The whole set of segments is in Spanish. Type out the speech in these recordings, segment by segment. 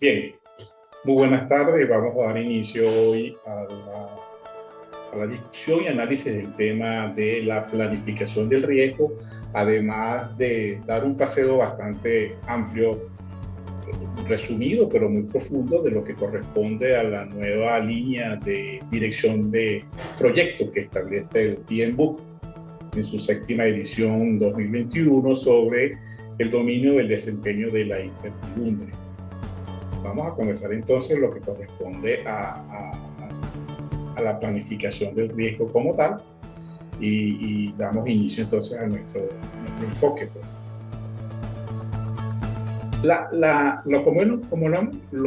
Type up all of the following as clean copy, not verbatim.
Bien, muy buenas tardes. Vamos a dar inicio hoy a la discusión y análisis del tema de la planificación del riesgo, además de dar un paseo bastante amplio, resumido, pero muy profundo, de lo que corresponde a la nueva línea de dirección de proyecto que establece el PMBOK en su séptima edición 2021 sobre el dominio del desempeño de la incertidumbre. Vamos a comenzar entonces lo que corresponde a la planificación del riesgo como tal y damos inicio entonces a nuestro enfoque. Pues.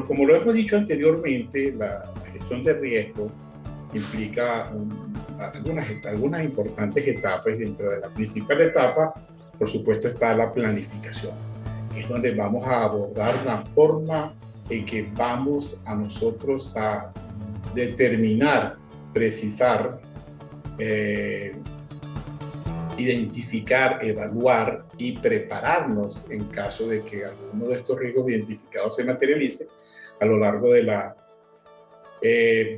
Como lo hemos dicho anteriormente, la gestión de riesgo implica algunas importantes etapas, y dentro de la principal etapa, por supuesto, está la planificación. Es donde vamos a abordar una forma en que vamos a nosotros a determinar, precisar, identificar, evaluar y prepararnos en caso de que alguno de estos riesgos identificados se materialice a lo largo de la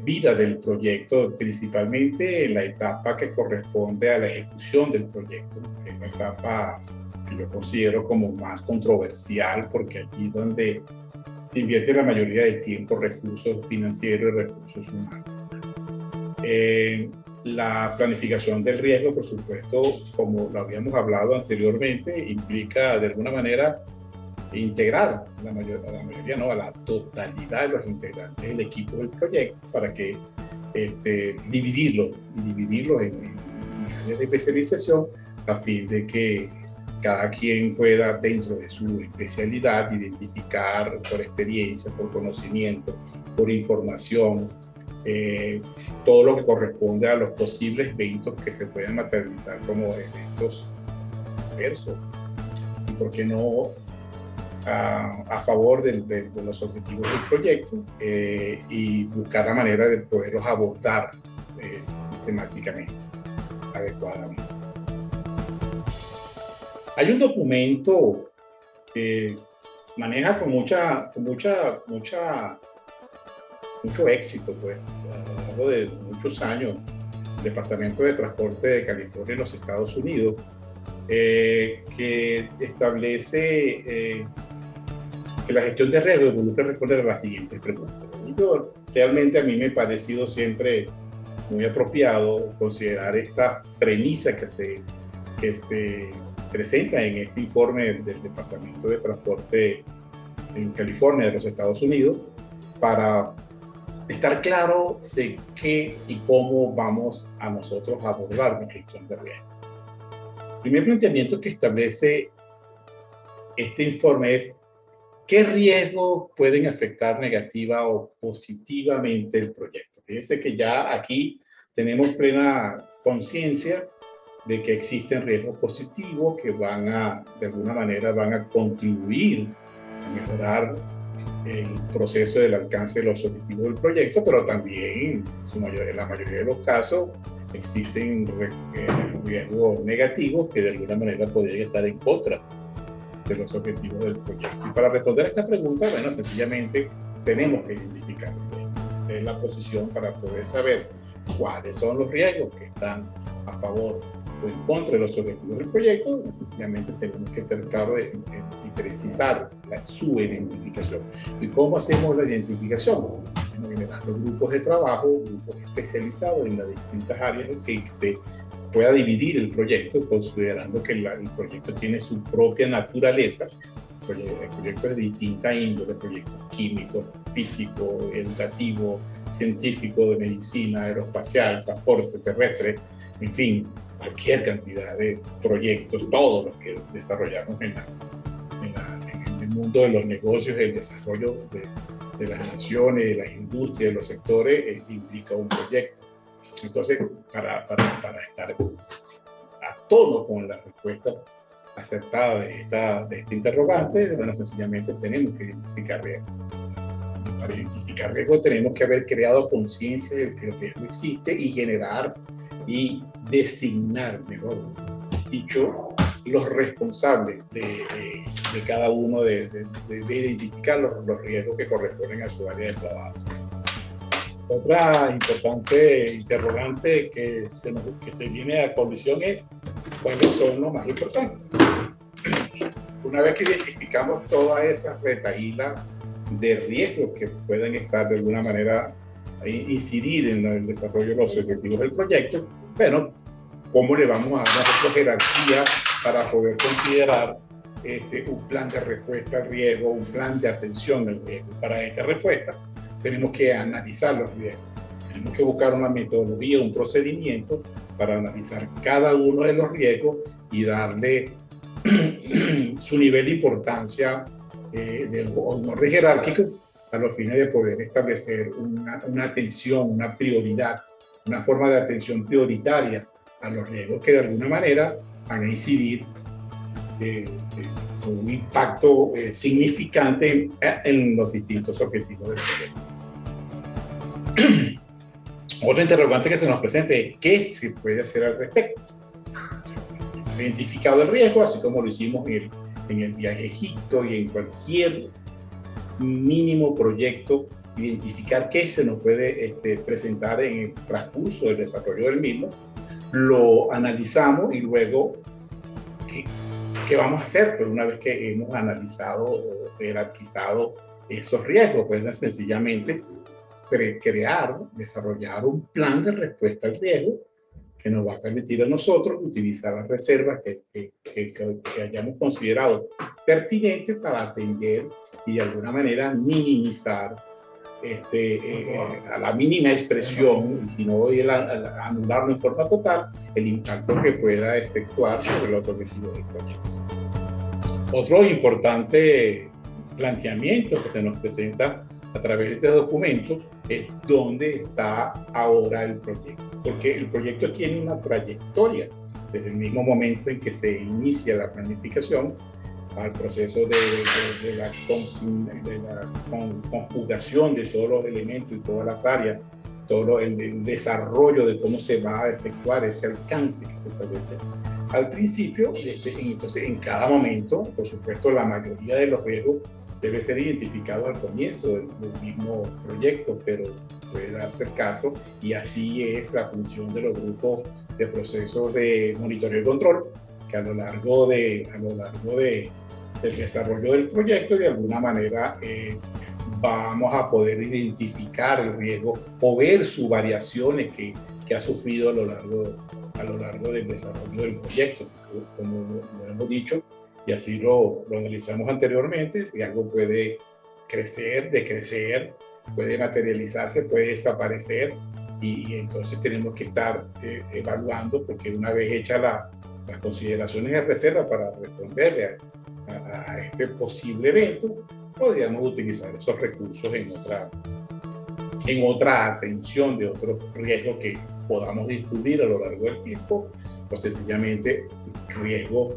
vida del proyecto, principalmente en la etapa que corresponde a la ejecución del proyecto, que es la etapa que yo considero como más controversial, porque allí es donde se invierte la mayoría del tiempo, recursos financieros y recursos humanos. La planificación del riesgo, por supuesto, como lo habíamos hablado anteriormente, implica de alguna manera integrar a la totalidad de los integrantes del equipo del proyecto para que dividirlo en áreas de especialización a fin de que cada quien pueda, dentro de su especialidad, identificar por experiencia, por conocimiento, por información, todo lo que corresponde a los posibles eventos que se pueden materializar como eventos adversos. Y por qué no a favor de los objetivos del proyecto y buscar la manera de poderlos abordar sistemáticamente, adecuadamente. Hay un documento que maneja con mucho éxito, pues, a lo largo de muchos años, el Departamento de Transporte de California en los Estados Unidos, que establece que la gestión de riesgo involucra responder a las siguientes preguntas. Realmente a mí me ha parecido siempre muy apropiado considerar esta premisa que se presenta en este informe del Departamento de Transporte en California de los Estados Unidos para estar claro de qué y cómo vamos a nosotros a abordar la gestión de riesgo. El primer planteamiento que establece este informe es qué riesgos pueden afectar negativa o positivamente el proyecto. Fíjense que ya aquí tenemos plena conciencia de que existen riesgos positivos que de alguna manera van a contribuir a mejorar el proceso del alcance de los objetivos del proyecto, pero también en la mayoría de los casos existen riesgos negativos que de alguna manera podrían estar en contra de los objetivos del proyecto. Y para responder a esta pregunta, bueno, sencillamente tenemos que identificar la posición para poder saber cuáles son los riesgos que están a favor o en contra de los objetivos del proyecto. Sencillamente tenemos que tener claro y precisar su identificación. ¿Y cómo hacemos la identificación? Generando grupos de trabajo, grupos especializados en las distintas áreas en que se pueda dividir el proyecto, considerando que el proyecto tiene su propia naturaleza. El proyecto es de distinta índole, proyectos químicos, físicos, educativos, científicos, de medicina, aeroespacial, transporte terrestre, en fin, cualquier cantidad de proyectos, todos los que desarrollamos en el mundo de los negocios, el desarrollo de las naciones, de las industrias, de los sectores, implica un proyecto. Entonces, para estar a tono con la respuesta acertada de este interrogante, bueno, sencillamente tenemos que identificar riesgo. Para identificar riesgo tenemos que haber creado conciencia de que el riesgo existe y generar y designar, mejor dicho, los responsables de cada uno de identificar los riesgos que corresponden a su área de trabajo. Otra importante interrogante que se viene a colisión es cuáles son los más importantes. Una vez que identificamos todas esas retaílas de riesgos que pueden estar de alguna manera incidir en el desarrollo de los objetivos del proyecto, bueno, ¿cómo le vamos a dar una jerarquía para poder considerar un plan de respuesta al riesgo, un plan de atención al riesgo? Para esta respuesta tenemos que analizar los riesgos, tenemos que buscar una metodología, un procedimiento para analizar cada uno de los riesgos y darle su nivel de importancia de orden jerárquico a los fines de poder establecer una atención, una prioridad, una forma de atención prioritaria a los riesgos que de alguna manera van a incidir con un impacto significante en los distintos objetivos del proyecto. Otro interrogante que se nos presenta es ¿qué se puede hacer al respecto? Identificado el riesgo, así como lo hicimos en el viaje a Egipto y en cualquier mínimo proyecto, identificar qué se nos puede presentar en el transcurso del desarrollo del mismo, lo analizamos y luego ¿qué vamos a hacer? Pues una vez que hemos analizado o jerarquizado esos riesgos, pues es sencillamente desarrollar un plan de respuesta al riesgo que nos va a permitir a nosotros utilizar las reservas que hayamos considerado pertinentes para atender y de alguna manera minimizar a la mínima expresión, y si no anularlo en forma total, el impacto que pueda efectuar sobre los objetivos del proyecto. Otro importante planteamiento que se nos presenta a través de este documento es dónde está ahora el proyecto, porque el proyecto tiene una trayectoria desde el mismo momento en que se inicia la planificación al proceso de la conjugación de todos los elementos y todas las áreas, todo el desarrollo de cómo se va a efectuar ese alcance que se establece al principio. Entonces, en cada momento, por supuesto, la mayoría de los riesgos debe ser identificado al comienzo del mismo proyecto, pero puede darse el caso, y así es la función de los grupos de procesos de monitoreo y control, que a lo largo del desarrollo del proyecto, de alguna manera, vamos a poder identificar el riesgo o ver sus variaciones que ha sufrido a lo largo del desarrollo del proyecto. Como lo hemos dicho, y así lo analizamos anteriormente, y algo puede crecer, decrecer, puede materializarse, puede desaparecer, y entonces tenemos que estar evaluando, porque una vez hechas las consideraciones de reserva para responderle a este posible evento, podríamos utilizar esos recursos en otra atención de otros riesgos que podamos descubrir a lo largo del tiempo, o sencillamente riesgos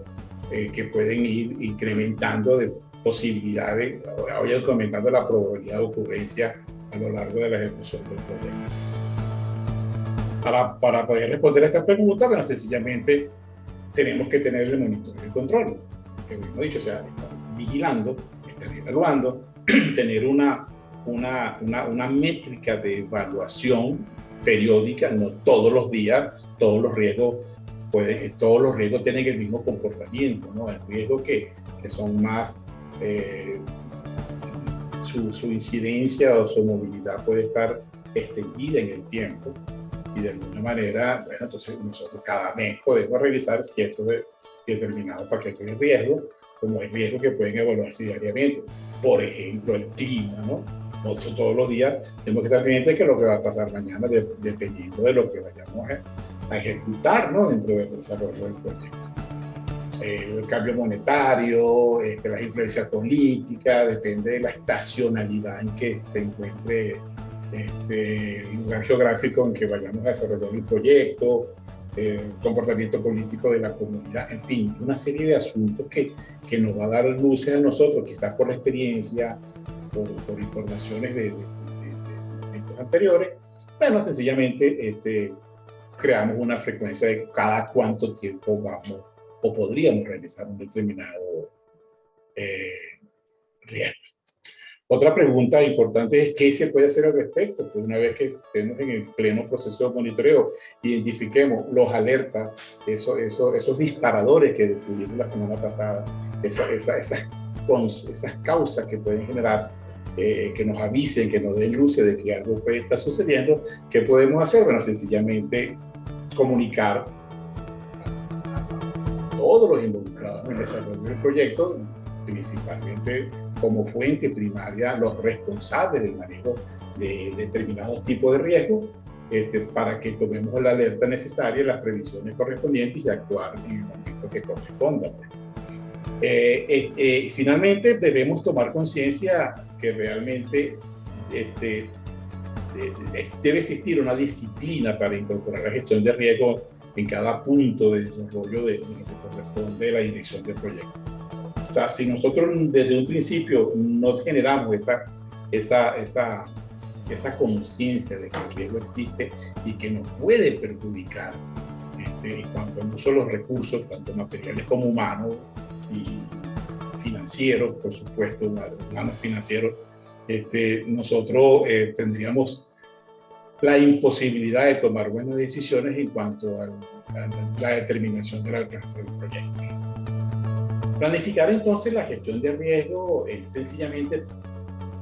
que pueden ir incrementando de posibilidades, o incrementando la probabilidad de ocurrencia a lo largo de la ejecución del proyecto. Para poder responder a estas preguntas, bueno, sencillamente tenemos que tener el monitoreo y control, que hemos dicho, o sea, estar vigilando, estar evaluando, tener una métrica de evaluación periódica, no todos los días, todos los riesgos tienen el mismo comportamiento, ¿no? Hay riesgos que son más, su incidencia o su movilidad puede estar extendida en el tiempo, y de alguna manera, bueno, entonces nosotros cada mes podemos revisar ciertos determinados paquetes de riesgo, como hay riesgos que pueden evaluarse diariamente. Por ejemplo, el clima, ¿no? Nosotros todos los días tenemos que estar pendientes de qué es lo que va a pasar mañana, dependiendo de lo que vayamos a ejecutar, ¿no? Dentro del desarrollo del proyecto. El cambio monetario, las influencias políticas, depende de la estacionalidad en que se encuentre el lugar geográfico en que vayamos a desarrollar el proyecto, el comportamiento político de la comunidad, en fin, una serie de asuntos que nos va a dar luces a nosotros, quizás por la experiencia, por informaciones de momentos anteriores. Bueno, sencillamente creamos una frecuencia de cada cuánto tiempo vamos o podríamos realizar un determinado riesgo. Otra pregunta importante es qué se puede hacer al respecto. Pues una vez que estemos en el pleno proceso de monitoreo, identifiquemos los alertas, esos disparadores que descubrimos la semana pasada, esas causas que pueden generar, que nos avisen, que nos den luces de que algo puede estar sucediendo. ¿Qué podemos hacer? Bueno, sencillamente comunicar a todos los involucrados en el desarrollo del proyecto, principalmente como fuente primaria los responsables del manejo de determinados tipos de riesgos, para que tomemos la alerta necesaria, las previsiones correspondientes y actuar en el momento que corresponda. Finalmente, debemos tomar conciencia que realmente debe existir una disciplina para incorporar la gestión de riesgo en cada punto de desarrollo de lo que corresponde a la dirección del proyecto. O sea, si nosotros desde un principio no generamos esa conciencia de que el riesgo existe y que nos puede perjudicar en cuanto al uso de los recursos, tanto materiales como humanos y financieros, por supuesto, humanos financieros, nosotros tendríamos la imposibilidad de tomar buenas decisiones en cuanto a la determinación del alcance del proyecto. Planificar entonces la gestión de riesgo es sencillamente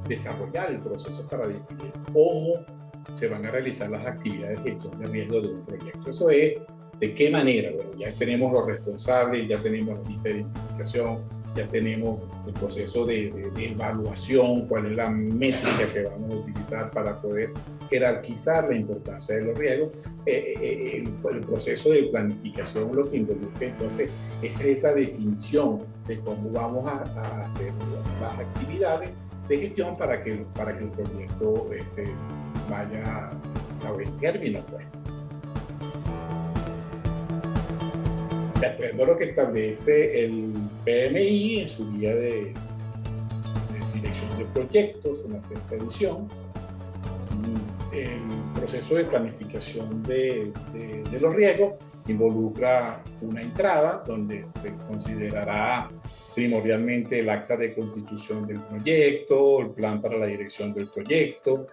desarrollar el proceso para definir cómo se van a realizar las actividades de gestión de riesgo de un proyecto. Eso es, ¿de qué manera? Bueno, ya tenemos los responsables, ya tenemos la lista de identificación, ya tenemos el proceso de evaluación, cuál es la métrica que vamos a utilizar para poder jerarquizar la importancia de los riesgos. El proceso de planificación lo que involucra entonces es esa definición de cómo vamos a hacer las actividades de gestión para que el proyecto vaya a buen término, pues. De acuerdo a lo que establece el PMI en su guía de dirección de proyectos en la sexta edición, el proceso de planificación de los riesgos involucra una entrada donde se considerará primordialmente el acta de constitución del proyecto, el plan para la dirección del proyecto,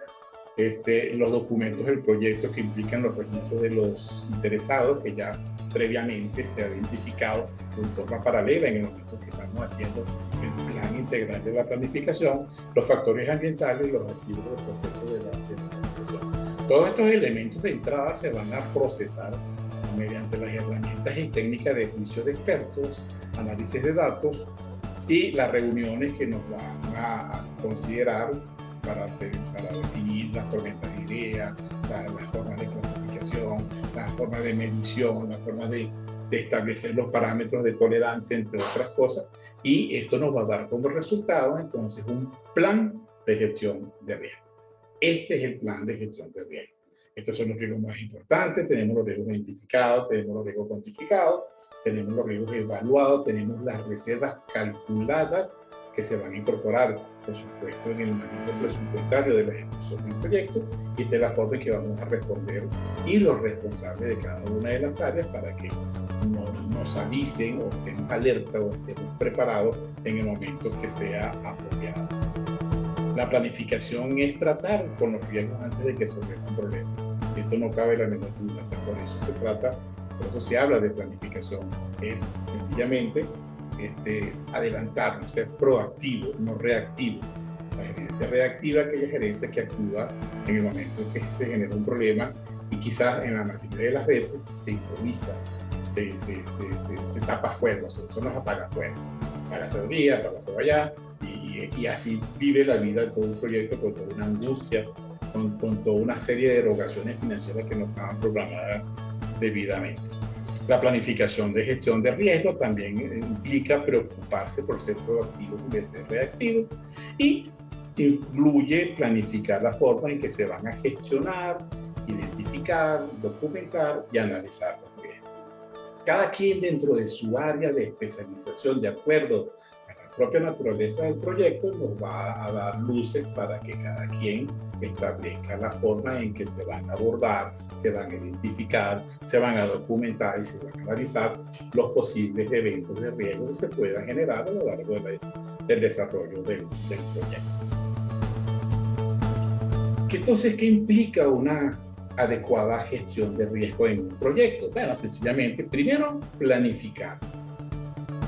los documentos del proyecto que implican los registros de los interesados, que ya previamente se ha identificado de forma paralela en el momento que estamos haciendo el plan integral de la planificación, los factores ambientales y los activos del proceso de la organización. Todos estos elementos de entrada se van a procesar mediante las herramientas y técnicas de juicio de expertos, análisis de datos y las reuniones que nos van a considerar para definir las tormentas de ideas, las formas de clasificación, las formas de medición, las formas de establecer los parámetros de tolerancia, entre otras cosas, y esto nos va a dar como resultado entonces un plan de gestión de riesgo. Este es el plan de gestión de riesgo. Estos son los riesgos más importantes, tenemos los riesgos identificados, tenemos los riesgos cuantificados, tenemos los riesgos evaluados, tenemos las reservas calculadas que se van a incorporar, por supuesto, en el manejo presupuestario de la ejecución del proyecto, y esta es la forma en que vamos a responder y los responsables de cada una de las áreas para que nos avisen o estemos alerta o estemos preparados en el momento que sea apropiado. La planificación es tratar con los riesgos antes de que se ocurra un problema. Esto no cabe la menor duda, o sea, por eso se trata, por eso se habla de planificación. Es sencillamente adelantarnos, ser proactivo, no reactivo. La gerencia reactiva es aquella gerencia que actúa en el momento en que se genera un problema y quizás en la mayoría de las veces se improvisa, se tapa fuego, eso nos apaga fuego. Apaga fuego día, apaga fuego allá, y así vive la vida de todo un proyecto con toda una angustia, con toda una serie de erogaciones financieras que no estaban programadas debidamente. La planificación de gestión de riesgo también implica preocuparse por ser proactivo en vez de ser reactivo, y incluye planificar la forma en que se van a gestionar, identificar, documentar y analizar los riesgos. Cada quien dentro de su área de especialización, de acuerdo a la propia naturaleza del proyecto nos va a dar luces para que cada quien establezca la forma en que se van a abordar, se van a identificar, se van a documentar y se van a analizar los posibles eventos de riesgo que se puedan generar a lo largo del desarrollo del proyecto. Entonces, ¿qué implica una adecuada gestión de riesgo en un proyecto? Bueno, sencillamente, primero, planificar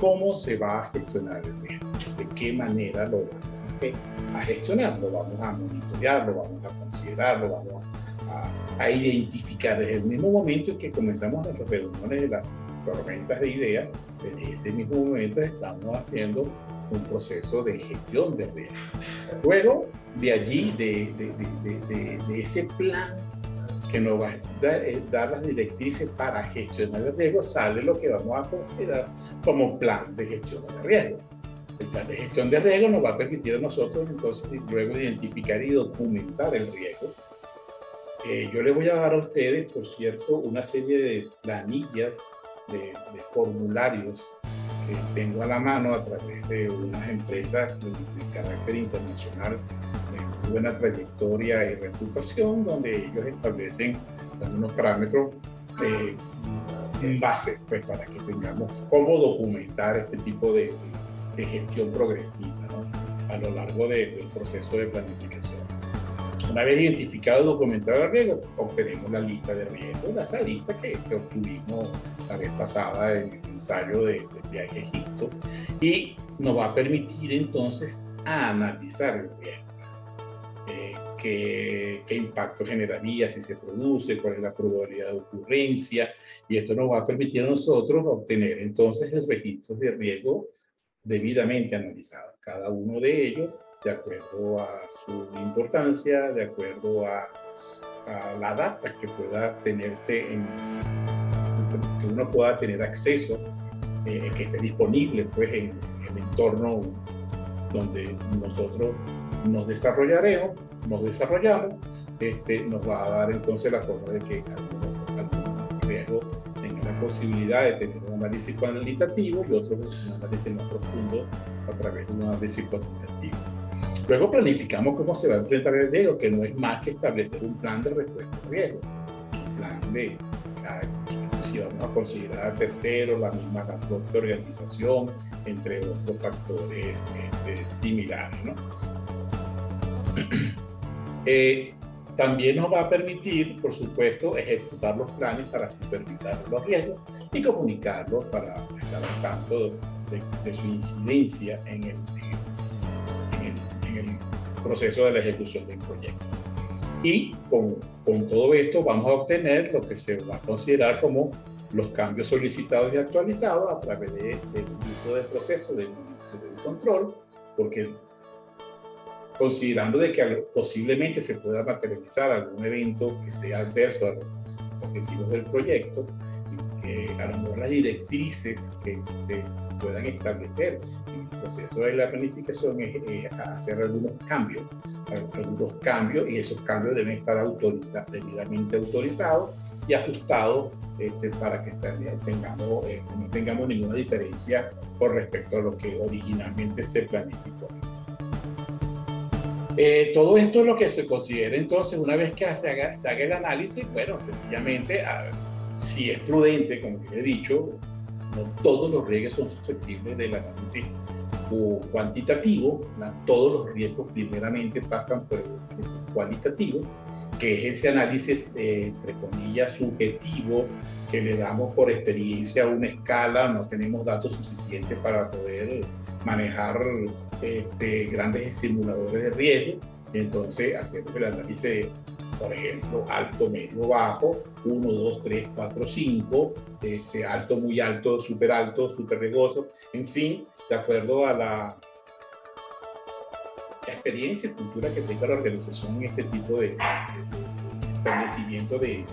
cómo se va a gestionar el riesgo, de qué manera lo vamos a gestionar, lo vamos a monitorear, lo vamos a considerar, lo vamos a identificar desde el mismo momento en que comenzamos nuestras reuniones de las tormentas de ideas. Desde ese mismo momento estamos haciendo un proceso de gestión de riesgo. Luego, de allí, de ese plan que nos va a dar las directrices para gestionar el riesgo, sale lo que vamos a considerar como plan de gestión de riesgo. El plan de gestión de riesgo nos va a permitir a nosotros entonces luego identificar y documentar el riesgo. Yo les voy a dar a ustedes, por cierto, una serie de planillas, de formularios que tengo a la mano a través de unas empresas de carácter internacional de buena trayectoria y reputación, donde ellos establecen algunos parámetros en base, pues, para que tengamos cómo documentar este tipo de gestión progresiva, ¿no?, a lo largo del proceso de planificación. Una vez identificado y documentado el riesgo, obtenemos la lista de riesgos, esa lista que obtuvimos la vez pasada en el ensayo del viaje a Egipto, y nos va a permitir entonces analizar el riesgo. Qué impacto generaría si se produce, cuál es la probabilidad de ocurrencia, y esto nos va a permitir a nosotros obtener entonces el registro de riesgo debidamente analizado, cada uno de ellos de acuerdo a su importancia, de acuerdo a la data que pueda tenerse, que uno pueda tener acceso, que esté disponible pues en el entorno donde nosotros nos desarrollamos, nos va a dar entonces la forma de que algunos riesgos tengan la posibilidad de tener un análisis cuantitativo y otros un análisis más profundo a través de un análisis cuantitativo. Luego planificamos cómo se va a enfrentar el riesgo, que no es más que establecer un plan de respuesta al riesgo, un plan de si vamos a considerar a terceros, la propia organización, entre otros factores similares, ¿no? También nos va a permitir, por supuesto, ejecutar los planes para supervisar los riesgos y comunicarlos para estar al tanto de su incidencia en el proceso de la ejecución del proyecto. Y con todo esto vamos a obtener lo que se va a considerar como los cambios solicitados y actualizados a través del uso del proceso de control, porque considerando de que posiblemente se pueda materializar algún evento que sea adverso a los objetivos del proyecto, que a lo mejor las directrices que se puedan establecer en el proceso de la planificación es hacer algunos cambios, y esos cambios deben estar debidamente autorizados y ajustados para que no tengamos ninguna diferencia con respecto a lo que originalmente se planificó. Todo esto es lo que se considera entonces una vez que se haga el análisis. Bueno, sencillamente, si es prudente, como he dicho, no todos los riesgos son susceptibles del análisis cuantitativo, ¿no? Todos los riesgos primeramente pasan por el análisis cualitativo, que es ese análisis, entre comillas, subjetivo, que le damos por experiencia a una escala. No tenemos datos suficientes para poder manejar grandes simuladores de riesgo. Entonces hacemos el análisis, por ejemplo, alto, medio, bajo, 1, 2, 3, 4, 5, alto, muy alto, súper riesgoso, en fin, de acuerdo a la experiencia y cultura que tenga la organización en este tipo de establecimiento de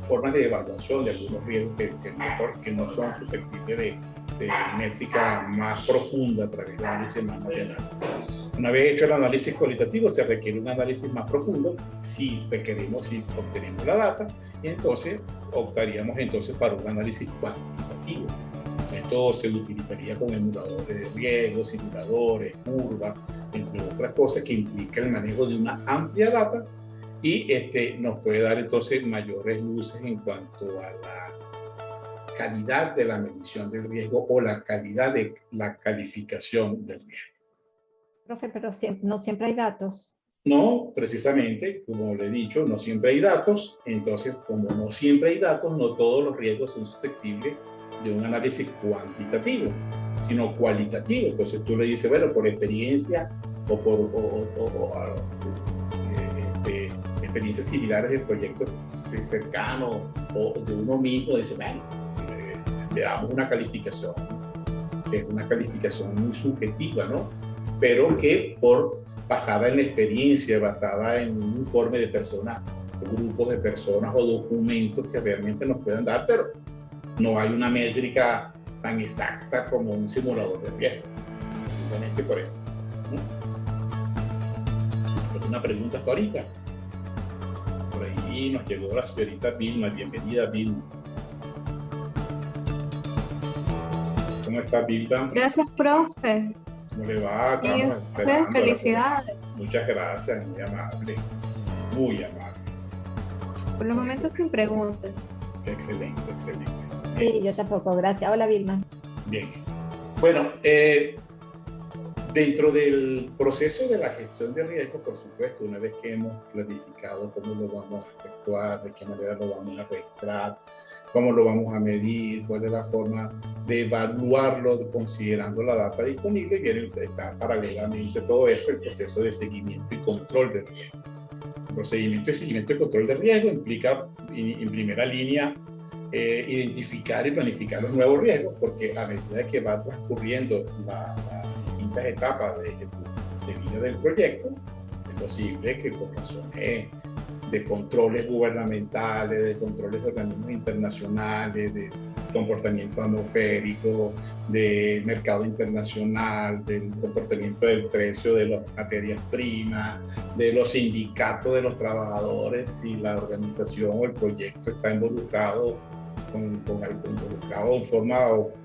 formas de evaluación de algunos riesgos que no son susceptibles de métrica más profunda a través de análisis más matemático. Una vez hecho el análisis cualitativo, se requiere un análisis más profundo si obtenemos la data, y entonces optaríamos para un análisis cuantitativo. Esto esto se utilizaría con emuladores de riesgo, simuladores, curvas, entre otras cosas, que implica el manejo de una amplia data y nos puede dar entonces mayores luces en cuanto a la calidad de la medición del riesgo o la calidad de la calificación del riesgo. Profe, pero no siempre hay datos. No, precisamente, como le he dicho, no siempre hay datos, entonces como no siempre hay datos, no todos los riesgos son susceptibles de un análisis cuantitativo, sino cualitativo. Entonces tú le dices, bueno, por experiencia o por experiencias similares de proyectos cercanos o de uno mismo, dice, bueno, le damos una calificación, que es una calificación muy subjetiva, ¿no? Pero que basada en la experiencia, basada en un informe de personas, o grupos de personas o documentos que realmente nos puedan dar, pero no hay una métrica tan exacta como un simulador de riesgo. Precisamente por eso. Es una pregunta hasta ahorita. Por ahí nos llegó la señorita Vilma. Bienvenida, Vilma. ¿Cómo está, Vilma? Gracias, profe. ¿Cómo le va? Y usted, felicidades. Muchas gracias, muy amable. Muy amable. Por los momentos sin preguntas. Excelente, excelente. Sí, yo tampoco, gracias. Hola, Vilma. Bien. Bueno, dentro del proceso de la gestión de riesgos, por supuesto, una vez que hemos planificado cómo lo vamos a efectuar, de qué manera lo vamos a registrar, cómo lo vamos a medir, cuál es la forma de evaluarlo considerando la data disponible, y está paralelamente todo esto el proceso de seguimiento y control de riesgo. El procedimiento de seguimiento y control de riesgo implica, en primera línea, identificar y planificar los nuevos riesgos, porque a medida que va transcurriendo las distintas etapas de vida del proyecto, es posible que por razones de controles gubernamentales, de controles de organismos internacionales, de comportamiento atmosférico, de mercado internacional, del comportamiento del precio de las materias primas, de los sindicatos de los trabajadores, si la organización o el proyecto está involucrado involucrado en forma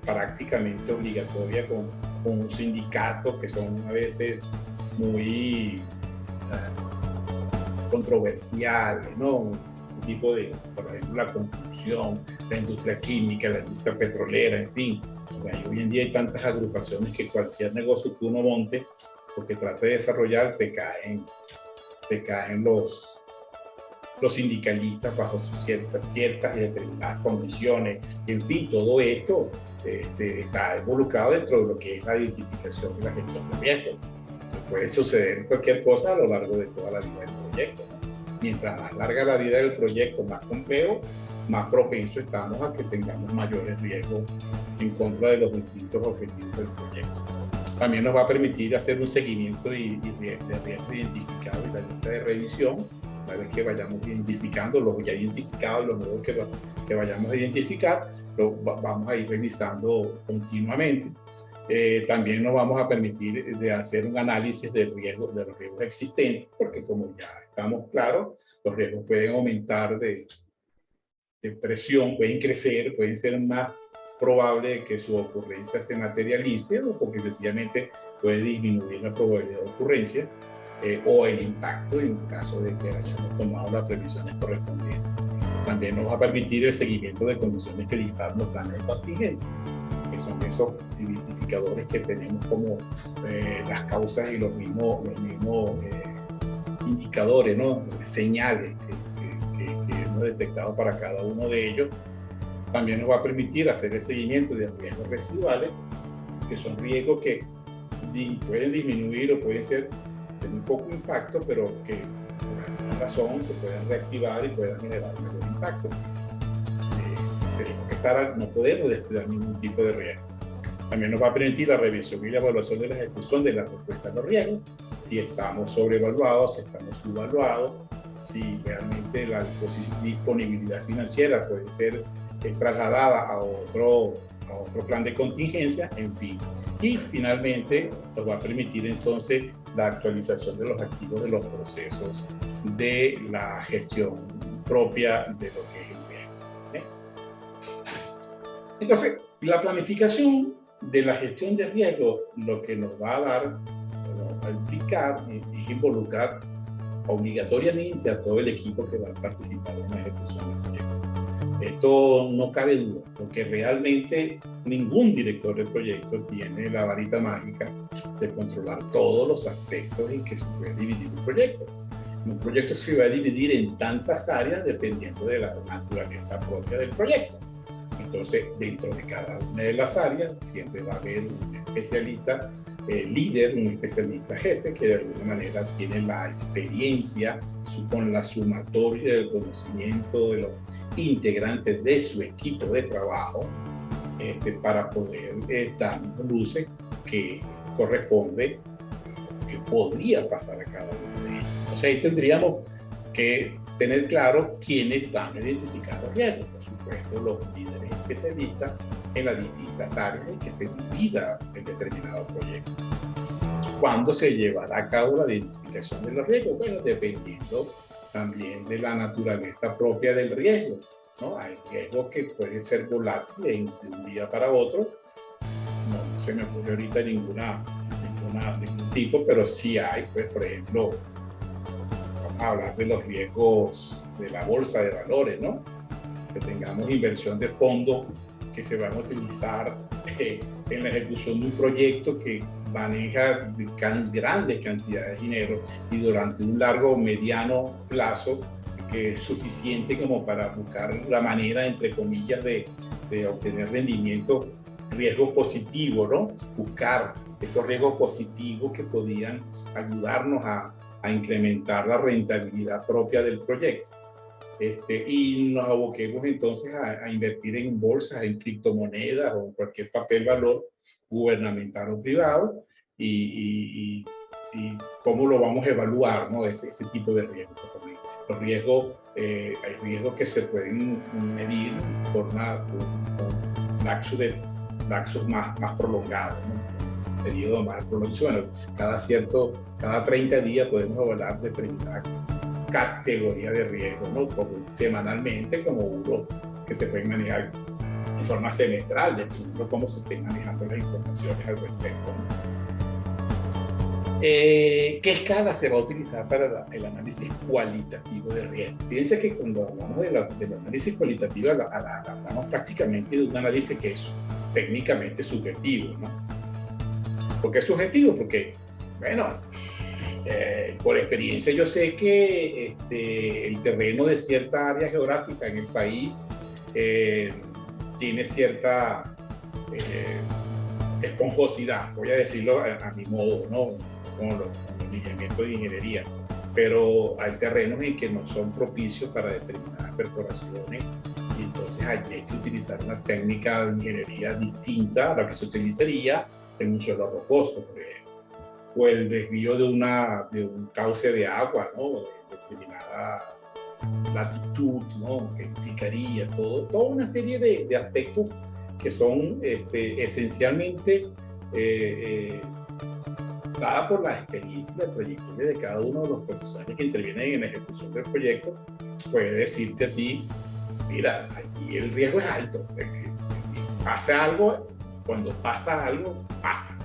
prácticamente obligatoria con un sindicato, que son a veces muy controversiales, ¿no? Un tipo de, por ejemplo, la construcción, la industria química, la industria petrolera, en fin. Hoy en día hay tantas agrupaciones que cualquier negocio que uno monte, porque trate de desarrollar, te caen los sindicalistas bajo ciertas y determinadas condiciones. En fin, todo esto está involucrado dentro de lo que es la identificación y la gestión de riesgos. Puede suceder cualquier cosa a lo largo de toda la vida del proyecto, ¿no? Mientras más larga la vida del proyecto, más complejo, más propenso estamos a que tengamos mayores riesgos en contra de los distintos objetivos del proyecto. También nos va a permitir hacer un seguimiento de riesgo identificado y la lista de revisión. Una vez que vayamos identificando los ya identificados, los nuevos que vayamos a identificar, vamos a ir revisando continuamente. También nos vamos a permitir de hacer un análisis de los riesgos existentes, porque como ya estamos claros, los riesgos pueden aumentar de presión, pueden crecer, pueden ser más probable que su ocurrencia se materialice, o porque sencillamente puede disminuir la probabilidad de ocurrencia, o el impacto en caso de que hayamos tomado las previsiones correspondientes. También nos va a permitir el seguimiento de condiciones que dictan los planes de contingencia, que son esos identificadores que tenemos como las causas y los mismos indicadores, ¿no? Señales que hemos detectado para cada uno de ellos. También nos va a permitir hacer el seguimiento de riesgos residuales, que son riesgos que pueden disminuir o pueden ser de muy poco impacto, pero que por alguna razón se pueden reactivar y puedan generar un mayor impacto. No podemos descuidar ningún tipo de riesgo. También nos va a permitir la revisión y la evaluación de la ejecución de la respuesta a los riesgos, si estamos sobrevaluados, si estamos subvaluados, si realmente la disponibilidad financiera puede ser trasladada a otro plan de contingencia, en fin. Y finalmente nos va a permitir entonces la actualización de los activos de los procesos de la gestión propia de lo que es el riesgo. Entonces, La planificación de la gestión de riesgo lo que nos va a dar, nos va a implicar es involucrar obligatoriamente a todo el equipo que va a participar en la ejecución del proyecto. Esto no cabe duda, porque realmente ningún director de proyecto tiene la varita mágica de controlar todos los aspectos en que se puede dividir un proyecto. Un proyecto se va a dividir en tantas áreas dependiendo de la naturaleza propia del proyecto. Entonces, dentro de cada una de las áreas siempre va a haber un especialista líder, un especialista jefe que de alguna manera tiene la experiencia con la sumatoria del conocimiento de los integrantes de su equipo de trabajo para poder dar luces que corresponde, que podría pasar a cada uno de ellos. Entonces ahí tendríamos que tener claro quiénes van a identificar los riesgos. Por supuesto, los líderes especialistas en las distintas áreas en que se divida el determinado proyecto. ¿Cuándo se llevará a cabo la identificación de los riesgos? Bueno, dependiendo también de la naturaleza propia del riesgo, ¿no? Hay riesgos que pueden ser volátiles de un día para otro. No se me ocurre ahorita ningún tipo, pero sí hay, pues, por ejemplo, vamos a hablar de los riesgos de la bolsa de valores, ¿no? Que tengamos inversión de fondos que se van a utilizar en la ejecución de un proyecto que maneja grandes cantidades de dinero y durante un largo o mediano plazo que es suficiente como para buscar la manera, entre comillas, de obtener rendimiento, riesgo positivo, ¿no? Buscar esos riesgos positivos que podían ayudarnos a incrementar la rentabilidad propia del proyecto. Y nos aboquemos entonces a invertir en bolsas, en criptomonedas o en cualquier papel valor gubernamental o privado y cómo lo vamos a evaluar, ¿no? Ese tipo de riesgos. Los riesgos, hay riesgos que se pueden medir de forma con lapsos más prolongados, ¿no? Periodo más prolongado. Cada 30 días podemos evaluar determinada categoría de riesgo, ¿no? Como semanalmente, como uno que se puede manejar en forma semestral, dependiendo de cómo se estén manejando las informaciones al respecto, ¿no? ¿Qué escala se va a utilizar para el análisis cualitativo de riesgo? Fíjense que cuando hablamos del análisis cualitativo, hablamos prácticamente de un análisis que es técnicamente subjetivo, ¿no? ¿Por qué es subjetivo? Porque, bueno, por experiencia yo sé que el terreno de cierta área geográfica en el país tiene cierta esponjosidad, voy a decirlo a mi modo, ¿no? Con los lineamientos de ingeniería, pero hay terrenos en que no son propicios para determinadas perforaciones y entonces hay que utilizar una técnica de ingeniería distinta a la que se utilizaría en un suelo rocoso, por ejemplo, o el desvío de un cauce de agua, ¿no? De determinada latitud, ¿no? Que implicaría toda una serie de aspectos que son esencialmente dada por la experiencia y la trayectoria de cada uno de los profesionales que intervienen en la ejecución del proyecto, puede decirte a ti, mira, aquí el riesgo es alto, pasa algo, cuando pasa algo, pasa,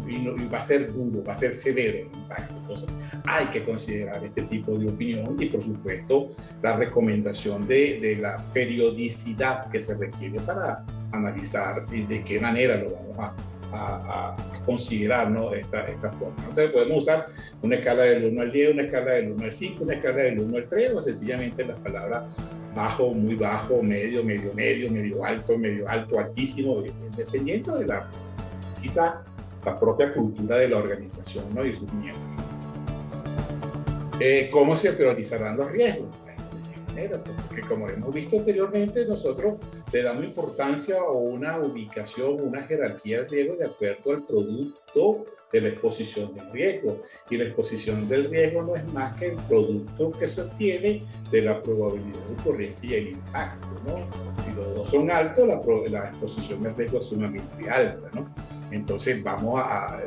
y va a ser duro, va a ser severo el impacto. Entonces hay que considerar este tipo de opinión y por supuesto la recomendación de la periodicidad que se requiere para analizar de qué manera lo vamos a considerar, ¿no? esta forma. Entonces podemos usar una escala del 1 al 10, una escala del 1 al 5, una escala del 1 al 3 o sencillamente las palabras bajo, muy bajo, medio, medio, medio, medio alto, altísimo, dependiendo de quizá la propia cultura de la organización, ¿no? Y sus miembros. ¿Cómo se priorizarán los riesgos? Porque como hemos visto anteriormente, nosotros le damos importancia o una ubicación, una jerarquía del riesgo de acuerdo al producto de la exposición del riesgo. Y la exposición del riesgo no es más que el producto que se obtiene de la probabilidad de ocurrencia y el impacto, ¿no? Si los dos son altos, la exposición del riesgo es sumamente alta, ¿no? Entonces vamos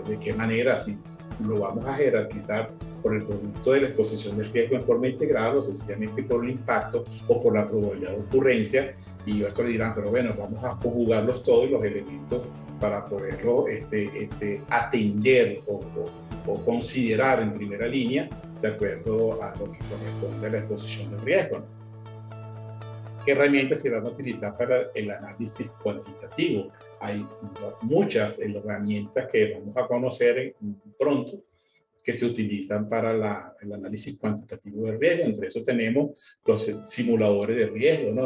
de qué manera, si lo vamos a jerarquizar por el producto de la exposición del riesgo en forma integral o sencillamente por el impacto o por la probabilidad de ocurrencia. Y otros dirán, pero bueno, vamos a conjugarlos todos los elementos para poderlo atender o considerar en primera línea de acuerdo a lo que corresponde a la exposición del riesgo, ¿no? ¿Qué herramientas se van a utilizar para el análisis cuantitativo? Hay muchas herramientas que vamos a conocer pronto que se utilizan para el análisis cuantitativo de riesgo. Entre eso tenemos los simuladores de riesgo, ¿no?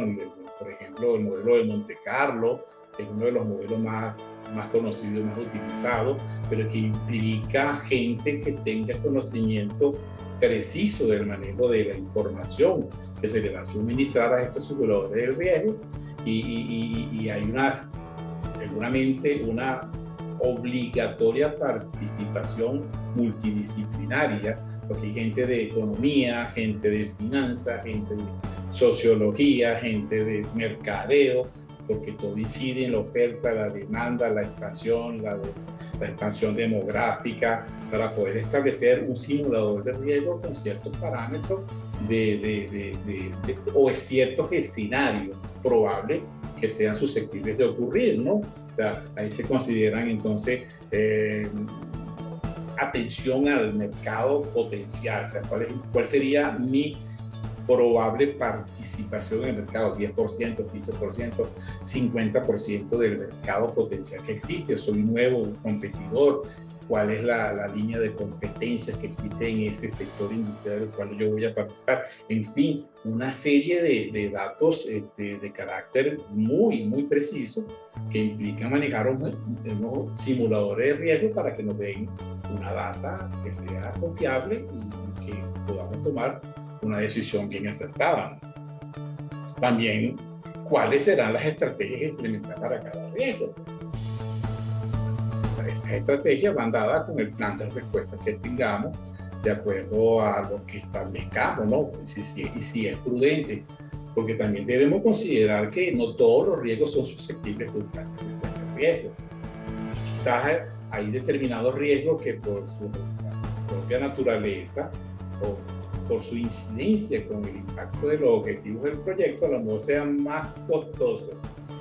Por ejemplo, el modelo de Monte Carlo es uno de los modelos más conocidos y más utilizados, pero que implica gente que tenga conocimientos precisos del manejo de la información que se le va a suministrar a estos simuladores de riesgo, y hay seguramente una obligatoria participación multidisciplinaria, porque hay gente de economía, gente de finanzas, gente de sociología, gente de mercadeo, porque todo incide en la oferta, la demanda, la expansión, la expansión demográfica, para poder establecer un simulador de riesgo con ciertos parámetros o ciertos escenarios probables que sean susceptibles de ocurrir, ¿no? O sea, ahí se consideran entonces atención al mercado potencial, o sea, cuál sería mi probable participación en el mercado, 10%, 15%, 50% del mercado potencial que existe. Soy nuevo competidor, cuál es la línea de competencias que existe en ese sector industrial del cual yo voy a participar. En fin, una serie de datos de carácter muy preciso que implican manejar unos simuladores de riesgo para que nos den una data que sea confiable y que podamos tomar una decisión bien acertada. También, ¿cuáles serán las estrategias a implementar para cada riesgo? Esas estrategias van dadas con el plan de respuesta que tengamos de acuerdo a lo que establezcamos, ¿no? Y si es prudente, porque también debemos considerar que no todos los riesgos son susceptibles de un plan de respuesta al riesgo. Quizás hay determinados riesgos que por su propia naturaleza o por su incidencia con el impacto de los objetivos del proyecto, a lo mejor sea más costoso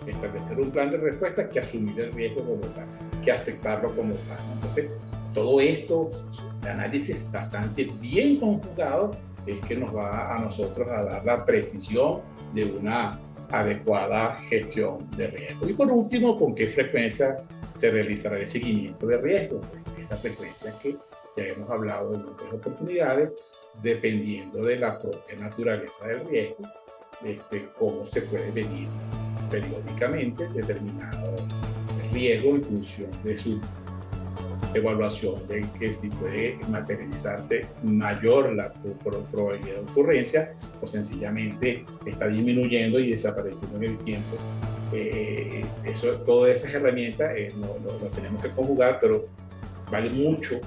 establecer un plan de respuesta que asumir el riesgo como tal, que aceptarlo como tal. Entonces, todo esto, el análisis bastante bien conjugado, es que nos va a nosotros a dar la precisión de una adecuada gestión de riesgo. Y por último, ¿con qué frecuencia se realizará el seguimiento de riesgo? Pues esa frecuencia que ya hemos hablado en otras oportunidades, dependiendo de la propia naturaleza del riesgo, cómo se puede venir periódicamente determinado riesgo en función de su evaluación de que si puede materializarse mayor la probabilidad de ocurrencia o sencillamente está disminuyendo y desapareciendo en el tiempo. Todas esas herramientas lo tenemos que conjugar, pero vale mucho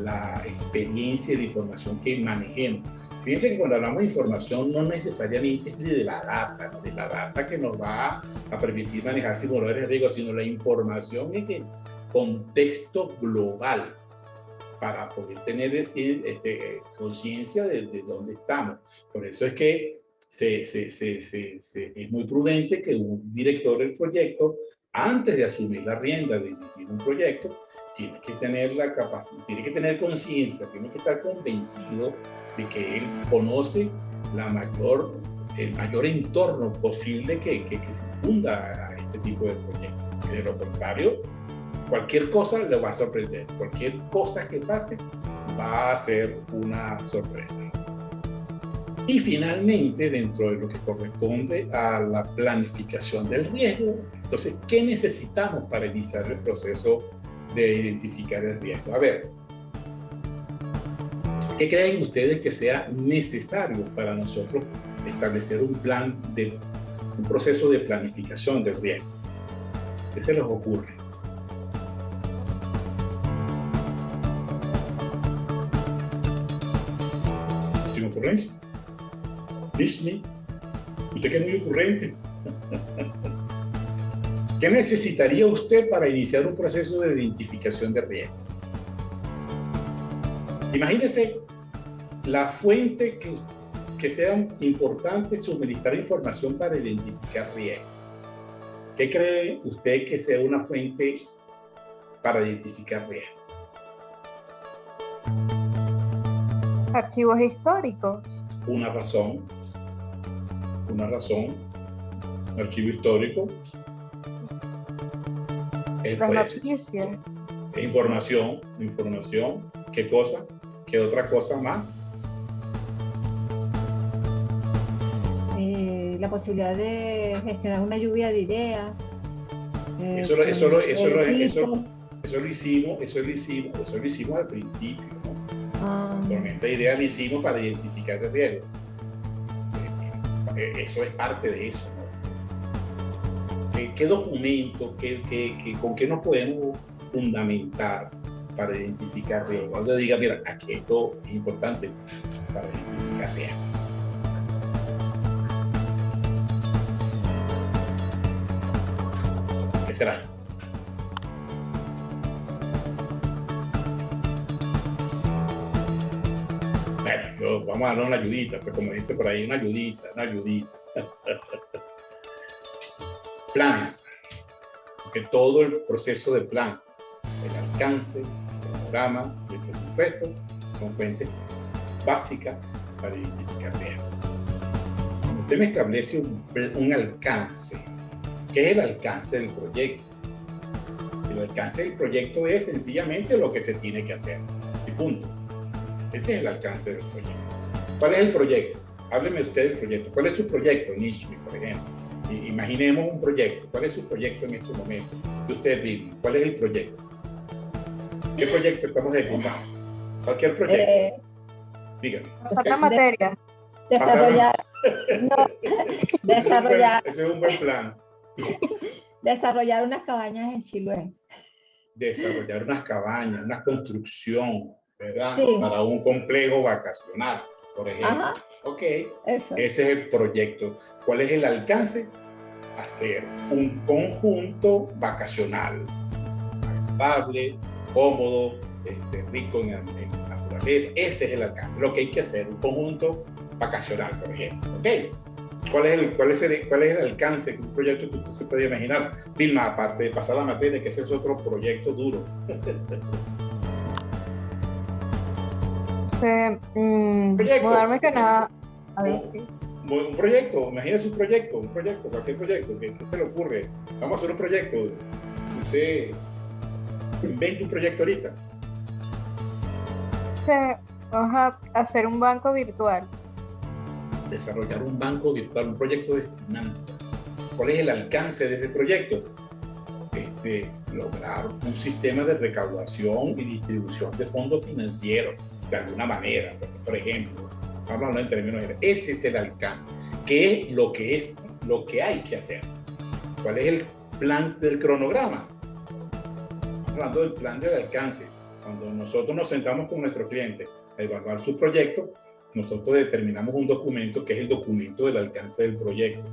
la experiencia de información que manejemos. Fíjense que cuando hablamos de información no necesariamente es de la data, ¿no? De la data que nos va a permitir manejar simuladores de riesgo, sino la información en el contexto global para poder tener conciencia de dónde estamos. Por eso es que es muy prudente que un director del proyecto, antes de asumir la rienda de dirigir un proyecto, tiene que tener la capacidad, tiene que tener conciencia, tiene que estar convencido de que él conoce el mayor entorno posible que circunda a este tipo de proyectos. De lo contrario, cualquier cosa le va a sorprender, cualquier cosa que pase va a ser una sorpresa. Y finalmente, dentro de lo que corresponde a la planificación del riesgo, entonces, ¿qué necesitamos para iniciar el proceso de identificar el riesgo? A ver, ¿qué creen ustedes que sea necesario para nosotros establecer un proceso de planificación del riesgo? ¿Qué se les ocurre? ¿Sin ocurrencia? Disney, usted que es muy ocurrente. ¿Qué necesitaría usted para iniciar un proceso de identificación de riesgo? Imagínese la fuente que sea importante suministrar información para identificar riesgos. ¿Qué cree usted que sea una fuente para identificar riesgos? Archivos históricos. Una razón, un archivo histórico. Las noticias. Información, ¿qué cosa? ¿Qué otra cosa más? La posibilidad de gestionar una lluvia de ideas. Eso lo hicimos al principio, ¿no? Tormenta de ideas lo hicimos para identificar el riesgo. Eso es parte de eso, ¿no? ¿Qué documento, con qué nos podemos fundamentar para identificar riesgo? Cuando diga, mira, aquí esto es importante para identificar riesgo. ¿Qué será? Bueno, vamos a darle una ayudita, pues como dice por ahí, una ayudita. Planes. Porque todo el proceso de plan, el alcance, el programa y el presupuesto son fuentes básicas para identificar riesgos. Cuando usted me establece un alcance, ¿qué es el alcance del proyecto? El alcance del proyecto es sencillamente lo que se tiene que hacer. Y punto. Ese es el alcance del proyecto. ¿Cuál es el proyecto? Hábleme usted del proyecto. ¿Cuál es su proyecto, Nishmi, por ejemplo? Imaginemos un proyecto. ¿Cuál es su proyecto en este momento? De usted mismo. ¿Cuál es el proyecto? ¿Qué proyecto estamos ejecutando? Cualquier proyecto. Dígame. Pasar la materia. Desarrollar. No, desarrollar. Ese es un buen plan. Desarrollar unas cabañas en Chiloé. Desarrollar unas cabañas, una construcción, ¿verdad? Sí. Para un complejo vacacional, por ejemplo. Ajá. Ok, Eso. ese es el proyecto. ¿Cuál es el alcance? Hacer un conjunto vacacional, agradable, cómodo, rico en naturaleza. Ese es el alcance, lo que hay que hacer, un conjunto vacacional, por ejemplo. ¿Ok? ¿Cuál es el alcance de un proyecto que usted se puede imaginar? Vilma, aparte de pasar la materia, que ese es otro proyecto duro. Mudarme a Canadá. A ver si. Un proyecto, imagínese un proyecto, cualquier proyecto, ¿qué se le ocurre? Vamos a hacer un proyecto. Usted inventa un proyecto ahorita. Vamos a hacer un banco virtual. Desarrollar un banco virtual, un proyecto de finanzas. ¿Cuál es el alcance de ese proyecto? Lograr un sistema de recaudación y distribución de fondos financieros, de alguna manera, por ejemplo. Vamos a hablar en términos generales. Ese es el alcance. ¿Qué es lo que hay que hacer? ¿Cuál es el plan del cronograma? Hablando del plan del alcance. Cuando nosotros nos sentamos con nuestro cliente a evaluar su proyecto, nosotros determinamos un documento que es el documento del alcance del proyecto.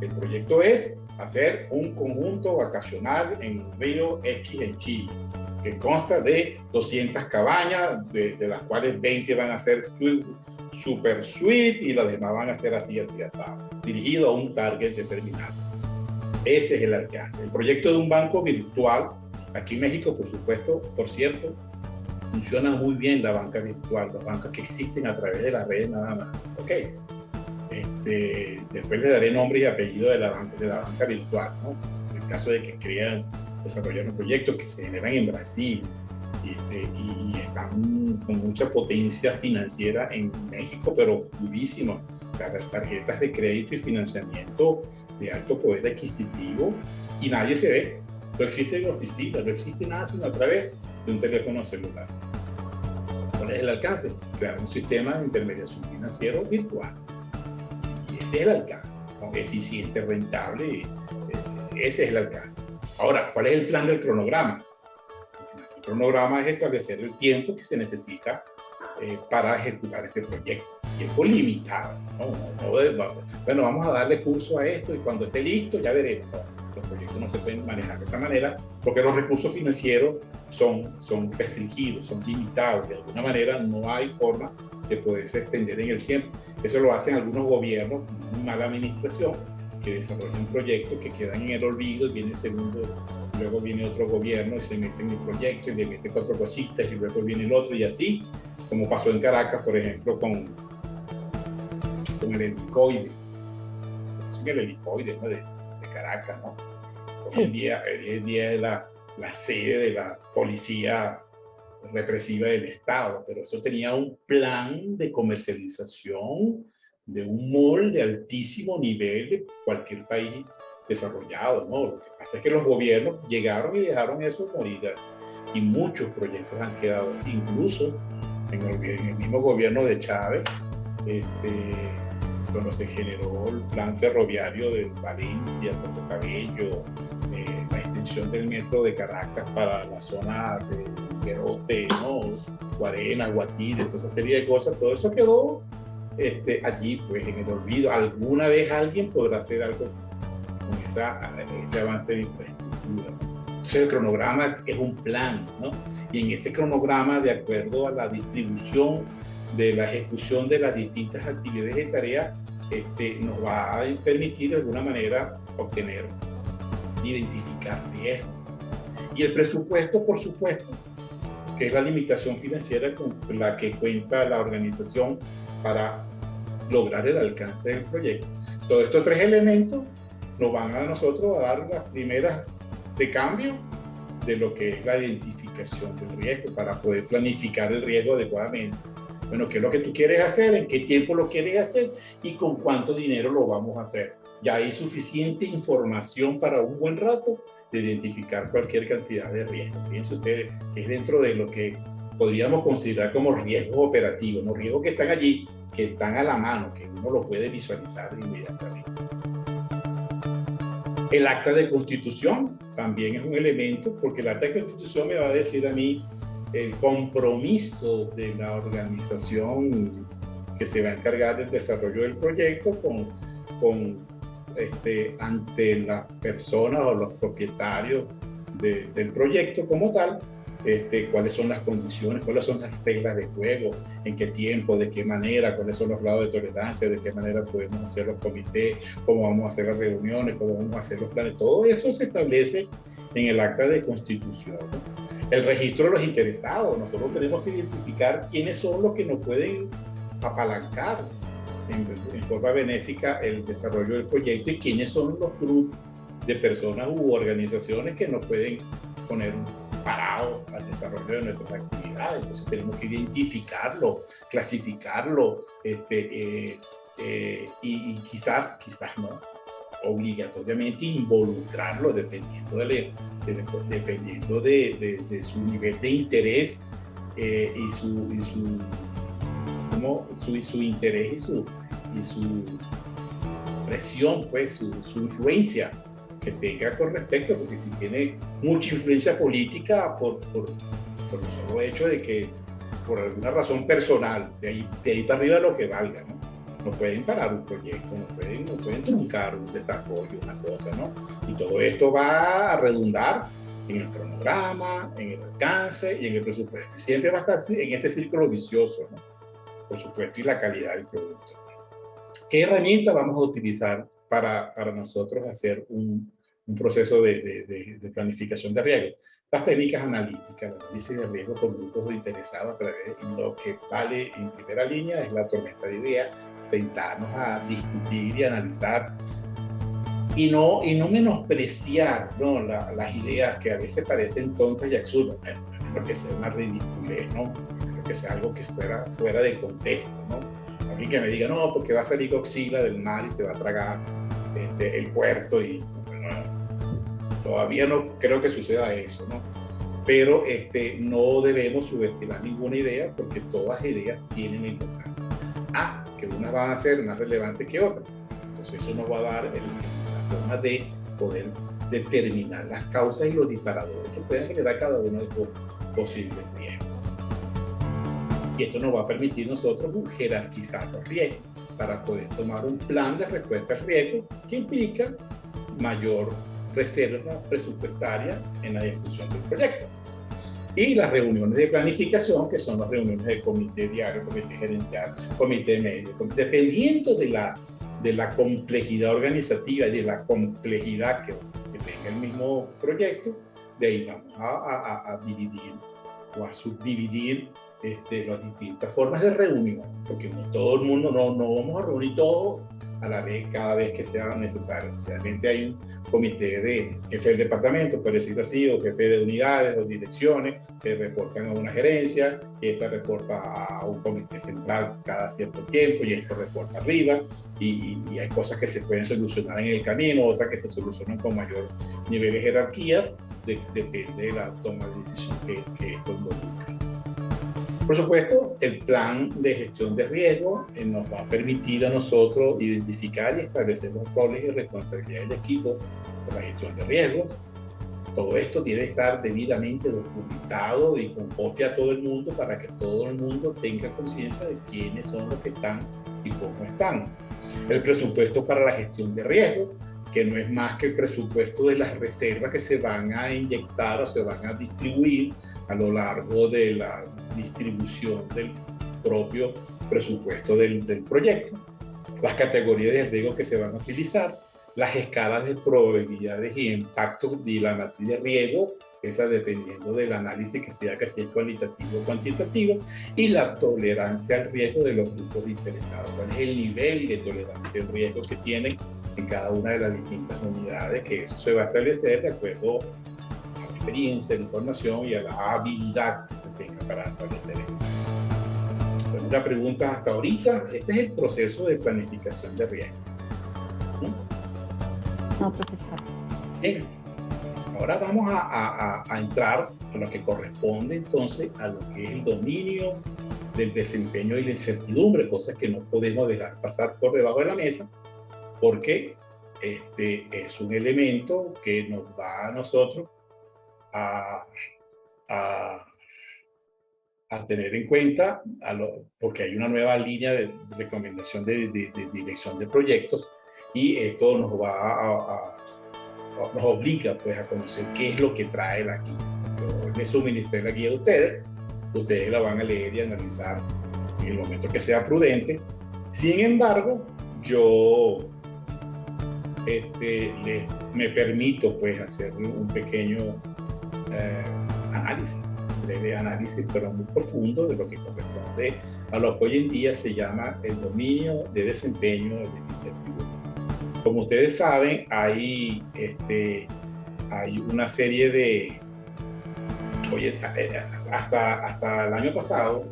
El proyecto es hacer un conjunto vacacional en el río X en Chile, que consta de 200 cabañas, de las cuales 20 van a ser super suite y las demás van a ser así, asado, dirigido a un target determinado. Ese es el alcance. El proyecto de un banco virtual, aquí en México, por supuesto, por cierto, funciona muy bien la banca virtual, las bancas que existen a través de la red nada más. Ok. Después le daré nombre y apellido de la banca virtual, ¿no? En el caso de que desarrollar proyectos que se generan en Brasil y están con mucha potencia financiera en México, pero durísimo. Las tarjetas de crédito y financiamiento de alto poder adquisitivo y nadie se ve. No existe en oficina, no existe nada sino a través de un teléfono celular. ¿Cuál es el alcance? Crear un sistema de intermediación financiero virtual. Y ese es el alcance, ¿no? Eficiente, rentable, ese es el alcance. Ahora, ¿cuál es el plan del cronograma? El cronograma es establecer el tiempo que se necesita para ejecutar este proyecto. Tiempo limitado, ¿no? Bueno, vamos a darle curso a esto y cuando esté listo ya veremos. Los proyectos no se pueden manejar de esa manera porque los recursos financieros son restringidos, son limitados. De alguna manera no hay forma de poderse extender en el tiempo. Eso lo hacen algunos gobiernos, muy mala administración, que desarrollan proyectos que quedan en el olvido, y viene el segundo, luego viene otro gobierno y se mete en el proyecto y le mete 4 cositas y luego viene el otro, y así, como pasó en Caracas, por ejemplo, con el helicoide. El helicoide, ¿no? de Caracas, ¿no? Hoy en día es la sede de la policía represiva del Estado, pero eso tenía un plan de comercialización de un mall de altísimo nivel de cualquier país desarrollado, ¿no? Lo que pasa es que los gobiernos llegaron y dejaron eso morir, y muchos proyectos han quedado así, incluso en el mismo gobierno de Chávez, cuando se generó el plan ferroviario de Valencia, Puerto Cabello, la extensión del metro de Caracas para la zona de Guerote, ¿no? Guarena, Guatire, toda esa serie de cosas, todo eso quedó allí, pues, en el olvido. Alguna vez alguien podrá hacer algo con ese avance de infraestructura. Entonces el cronograma es un plan, ¿no? Y en ese cronograma, de acuerdo a la distribución de la ejecución de las distintas actividades y tareas, nos va a permitir de alguna manera obtener, identificar riesgos. Y el presupuesto, por supuesto, que es la limitación financiera con la que cuenta la organización para lograr el alcance del proyecto. Todos estos 3 elementos nos van a nosotros a dar las primeras de cambio de lo que es la identificación del riesgo para poder planificar el riesgo adecuadamente. Bueno, ¿qué es lo que tú quieres hacer? ¿En qué tiempo lo quieres hacer? ¿Y con cuánto dinero lo vamos a hacer? Ya hay suficiente información para un buen rato de identificar cualquier cantidad de riesgos. Fíjense ustedes, es dentro de lo que podríamos considerar como riesgos operativos, ¿no? Riesgos que están allí, que están a la mano, que uno lo puede visualizar inmediatamente. El acta de constitución también es un elemento, porque el acta de constitución me va a decir a mí el compromiso de la organización que se va a encargar del desarrollo del proyecto ante las personas o los propietarios del proyecto como tal, cuáles son las condiciones, cuáles son las reglas de juego, en qué tiempo, de qué manera, cuáles son los grados de tolerancia, de qué manera podemos hacer los comités, cómo vamos a hacer las reuniones, cómo vamos a hacer los planes. Todo eso se establece en el acta de constitución, ¿no? El registro de los interesados. Nosotros tenemos que identificar quiénes son los que nos pueden apalancar en forma benéfica el desarrollo del proyecto y quiénes son los grupos de personas u organizaciones que nos pueden poner parados al desarrollo de nuestras actividades. Entonces tenemos que identificarlo, clasificarlo y quizás no, obligatoriamente involucrarlo dependiendo de su nivel de interés y su interés y su presión, pues su influencia que tenga con respecto, porque si tiene mucha influencia política por el solo hecho de que por alguna razón personal, de ahí para arriba lo que valga, ¿no? No pueden parar un proyecto, no pueden truncar un desarrollo, una cosa, ¿no? Y todo esto va a redundar en el cronograma, en el alcance y en el presupuesto. Y siempre va a estar en ese círculo vicioso, ¿no? Por supuesto, y la calidad del producto. ¿Qué herramienta vamos a utilizar para nosotros hacer un proceso de planificación de riesgo? Las técnicas analíticas, el análisis de riesgo por grupos de interesados a través, y lo que vale en primera línea es la tormenta de ideas, sentarnos a discutir y analizar y no menospreciar, ¿no? las ideas que a veces parecen tontas y absurdas. No creo que sea una ridiculez, ¿no? Creo que sea algo que fuera de contexto, ¿no? Alguien que me diga, no, porque va a salir Godzilla del mar y se va a tragar el puerto y bueno, todavía no creo que suceda eso, ¿no? Pero no debemos subestimar ninguna idea porque todas las ideas tienen importancia. Que unas van a ser más relevantes que otras. Entonces eso nos va a dar la forma de poder determinar las causas y los disparadores que pueden generar cada uno de estos posibles riesgos. Y esto nos va a permitir nosotros jerarquizar los riesgos para poder tomar un plan de respuesta al riesgo que implica mayor reserva presupuestaria en la ejecución del proyecto. Y las reuniones de planificación, que son las reuniones del comité diario, comité gerencial, comité medio, dependiendo de la complejidad organizativa y de la complejidad que tenga el mismo proyecto, de ahí vamos a dividir o a subdividir las distintas formas de reunión, porque no todo el mundo, no vamos a reunir todo a la vez, cada vez que sea necesario. Realmente hay un comité de jefe del departamento, por decirlo así, o jefe de unidades o direcciones que reportan a una gerencia, y esta reporta a un comité central cada cierto tiempo, y esto reporta arriba, y hay cosas que se pueden solucionar en el camino, otras que se solucionan con mayor nivel de jerarquía, depende de la toma de decisión que esto involucra. Por supuesto, el plan de gestión de riesgo nos va a permitir a nosotros identificar y establecer los roles y responsabilidades del equipo por la gestión de riesgos. Todo esto tiene que estar debidamente documentado y con copia a todo el mundo para que todo el mundo tenga conciencia de quiénes son los que están y cómo están. El presupuesto para la gestión de riesgos, que no es más que el presupuesto de las reservas que se van a inyectar o se van a distribuir a lo largo de la distribución del propio presupuesto del proyecto, las categorías de riesgo que se van a utilizar, las escalas de probabilidades y impacto de la matriz de riesgo, esa dependiendo del análisis que sea, que sea cualitativo o cuantitativo, y la tolerancia al riesgo de los grupos interesados. ¿Cuál es el nivel de tolerancia al riesgo que tienen en cada una de las distintas unidades? Que eso se va a establecer de acuerdo a la experiencia, a la información y a la habilidad que se tenga para establecer esto. Pues una pregunta hasta ahorita. Este es el proceso de planificación de riesgo. No, profesor. Bien. Ahora vamos a entrar a lo que corresponde entonces a lo que es el dominio del desempeño y la incertidumbre, cosas que no podemos dejar pasar por debajo de la mesa, porque es un elemento que nos va a nosotros a tener en cuenta, porque hay una nueva línea de recomendación de dirección de proyectos, y esto nos obliga pues a conocer qué es lo que trae la guía. Yo les suministré la guía a ustedes la van a leer y analizar en el momento que sea prudente. Sin embargo, yo me permito pues hacer un pequeño análisis, un breve análisis, pero muy profundo, de lo que corresponde a lo que hoy en día se llama el dominio de desempeño de incertidumbre. Como ustedes saben, hay una serie de, hasta el año pasado,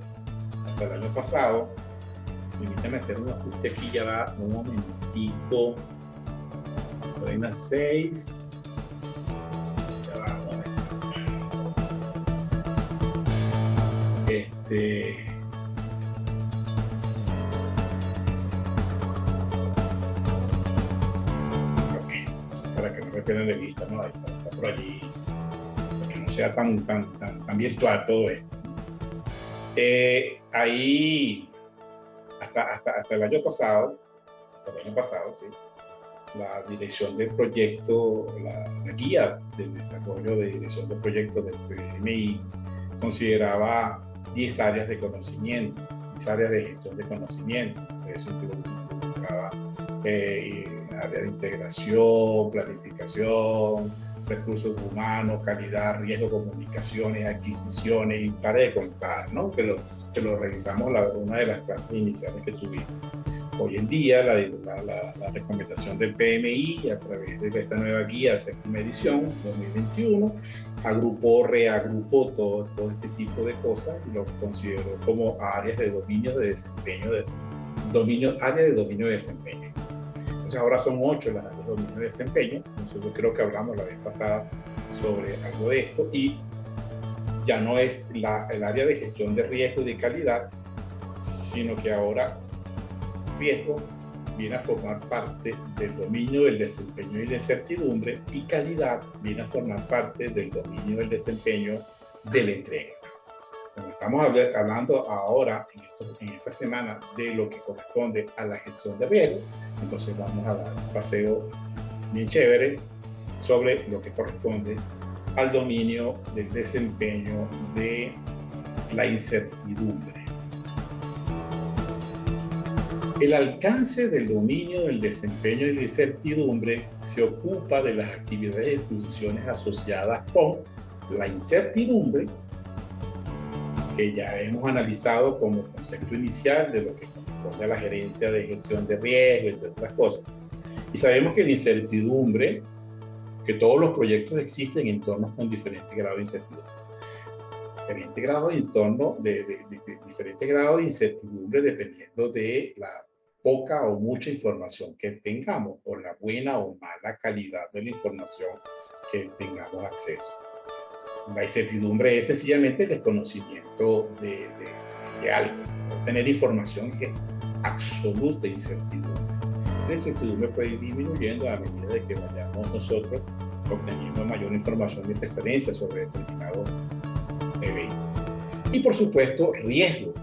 permítame hacer un ajuste aquí, ya va un momentico, hay unas 6, ya va un momento. Para que no me pierdan de vista, ¿no? Está por allí, que no sea tan virtual todo esto. Ahí, hasta el año pasado, sí, la dirección del proyecto, la guía de desarrollo de dirección del proyecto del PMI consideraba 10 áreas de conocimiento, 10 áreas de gestión de conocimiento. Eso involucraba área de integración, planificación, recursos humanos, calidad, riesgo, comunicaciones, adquisiciones, y para de contar, ¿no? Que lo revisamos una de las clases iniciales que tuvimos. Hoy en día la recomendación del PMI a través de esta nueva guía, séptima edición 2021, reagrupó todo este tipo de cosas y lo consideró como áreas de dominio de desempeño, áreas de dominio de desempeño. Entonces ahora son 8 las áreas de dominio de desempeño. Nosotros creo que hablamos la vez pasada sobre algo de esto, y ya no es el área de gestión de riesgo y de calidad, sino que ahora riesgo viene a formar parte del dominio del desempeño y la incertidumbre, y calidad viene a formar parte del dominio del desempeño de la entrega. Como estamos hablando ahora, en esta semana, de lo que corresponde a la gestión de riesgo, entonces vamos a dar un paseo bien chévere sobre lo que corresponde al dominio del desempeño de la incertidumbre. El alcance del dominio del desempeño y la incertidumbre se ocupa de las actividades y funciones asociadas con la incertidumbre, que ya hemos analizado como concepto inicial de lo que corresponde a la gerencia de gestión de riesgo, entre otras cosas. Y sabemos que la incertidumbre, que todos los proyectos existen en entornos con diferentes grados de incertidumbre. Diferentes grados de entorno, diferentes grados de incertidumbre dependiendo de la poca o mucha información que tengamos, o la buena o mala calidad de la información que tengamos acceso. La incertidumbre es sencillamente el desconocimiento de algo, tener información que es absoluta incertidumbre. La incertidumbre puede ir disminuyendo a medida de que vayamos nosotros obteniendo mayor información y referencia sobre determinado evento. Y por supuesto, riesgo.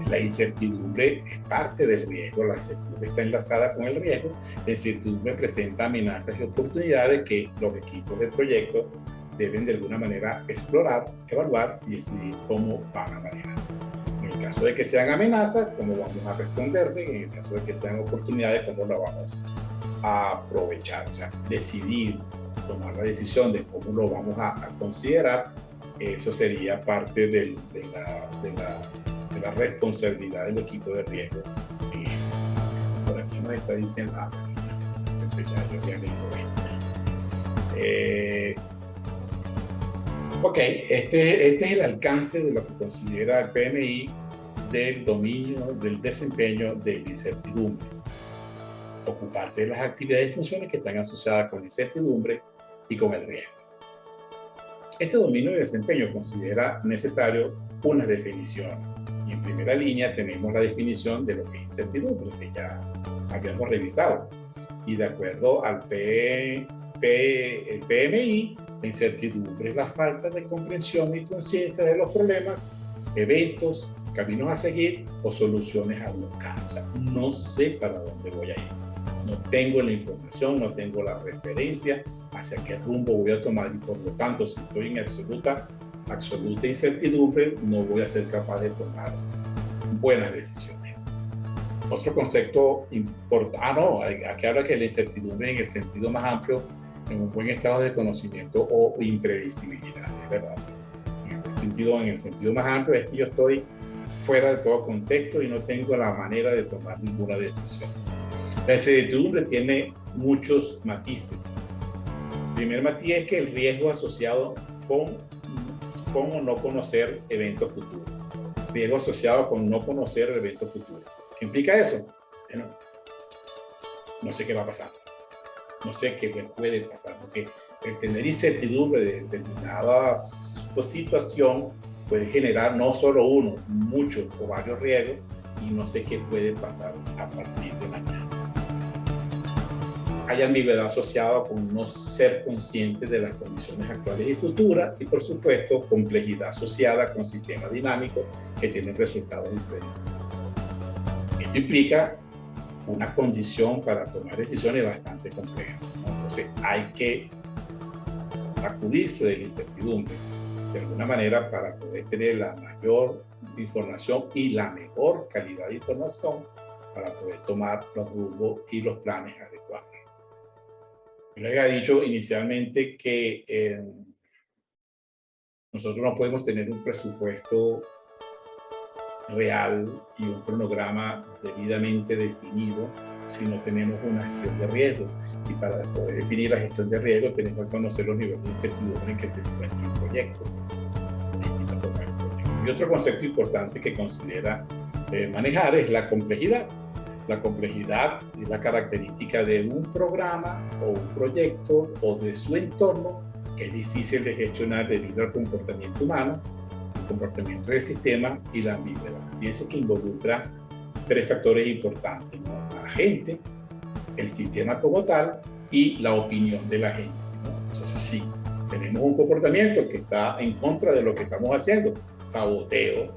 La incertidumbre es parte del riesgo, la incertidumbre está enlazada con el riesgo. La incertidumbre presenta amenazas y oportunidades que los equipos de proyecto deben de alguna manera explorar, evaluar y decidir cómo van a manejar. En el caso de que sean amenazas, cómo vamos a responderle. En el caso de que sean oportunidades, cómo la vamos a aprovechar. O sea, decidir, tomar la decisión de cómo lo vamos a considerar, eso sería parte de la responsabilidad del equipo de riesgo. Por aquí nos está diciendo, yo ya ok, este es el alcance de lo que considera el PMI del dominio, del desempeño de la incertidumbre. Ocuparse de las actividades y funciones que están asociadas con la incertidumbre y con el riesgo. Este dominio de desempeño considera necesario unas definiciones. Y en primera línea tenemos la definición de lo que es incertidumbre, que ya habíamos revisado. Y de acuerdo al el PMI, la incertidumbre es la falta de comprensión y conciencia de los problemas, eventos, caminos a seguir o soluciones a buscar. O sea, no sé para dónde voy a ir. No tengo la información, no tengo la referencia hacia qué rumbo voy a tomar y por lo tanto, si estoy en absoluta incertidumbre, no voy a ser capaz de tomar buenas decisiones. Otro concepto importante, aquí habla que la incertidumbre en el sentido más amplio, en un buen estado de conocimiento o imprevisibilidad, es verdad. En el sentido más amplio es que yo estoy fuera de todo contexto y no tengo la manera de tomar ninguna decisión. La incertidumbre tiene muchos matices. El primer matiz es que el riesgo asociado con o no conocer eventos futuros. Riesgo asociado con no conocer el evento futuro. ¿Qué implica eso? Bueno, no sé qué va a pasar. No sé qué puede pasar, porque el tener incertidumbre de determinada situación puede generar no solo uno, muchos o varios riesgos, y no sé qué puede pasar a partir de mañana. Hay ambigüedad asociada con no ser consciente de las condiciones actuales y futuras, y por supuesto complejidad asociada con sistemas dinámicos que tienen resultados impredecibles. Esto implica una condición para tomar decisiones bastante complejas, ¿no? Entonces hay que sacudirse de la incertidumbre de alguna manera para poder tener la mayor información y la mejor calidad de información para poder tomar los rumbos y los planes adecuados. Yo les había dicho inicialmente que nosotros no podemos tener un presupuesto real y un cronograma debidamente definido si no tenemos una gestión de riesgo. Y para poder definir la gestión de riesgo tenemos que conocer los niveles de incertidumbre en que se encuentra el proyecto, de distintas formas del proyecto. Y otro concepto importante que considera manejar es la complejidad. La complejidad es la característica de un programa o un proyecto o de su entorno que es difícil de gestionar debido al comportamiento humano, el comportamiento del sistema y la ambigüedad. Piense que involucra tres factores importantes, ¿no? La gente, el sistema como tal y la opinión de la gente, ¿no? Entonces, sí, tenemos un comportamiento que está en contra de lo que estamos haciendo, saboteo,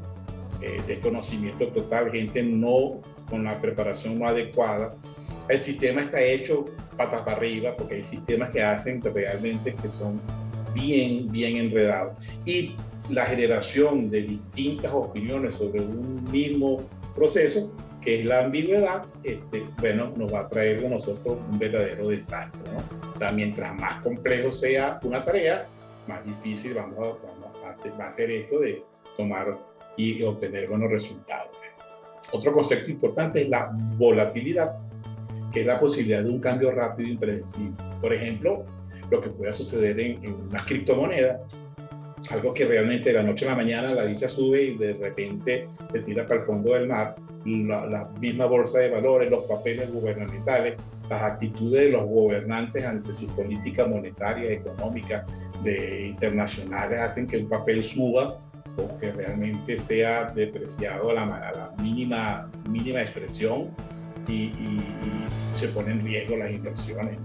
desconocimiento total, gente no con la preparación no adecuada El sistema está hecho patas para arriba porque hay sistemas que hacen realmente que son bien enredados. Y la generación de distintas opiniones sobre un mismo proceso, que es la ambigüedad, bueno, nos va a traer a nosotros un verdadero desastre, ¿no? O sea, mientras más complejo sea una tarea, más difícil va a ser esto de tomar y obtener buenos resultados. Otro concepto importante es la volatilidad, que es la posibilidad de un cambio rápido e impredecible. Por ejemplo, lo que pueda suceder en una criptomoneda, algo que realmente de la noche a la mañana la dicha sube y de repente se tira para el fondo del mar. La misma bolsa de valores, los papeles gubernamentales, las actitudes de los gobernantes ante sus políticas monetarias, económicas, internacionales, hacen que un papel suba o que realmente sea depreciado a la mínima expresión y se ponen en riesgo las inversiones.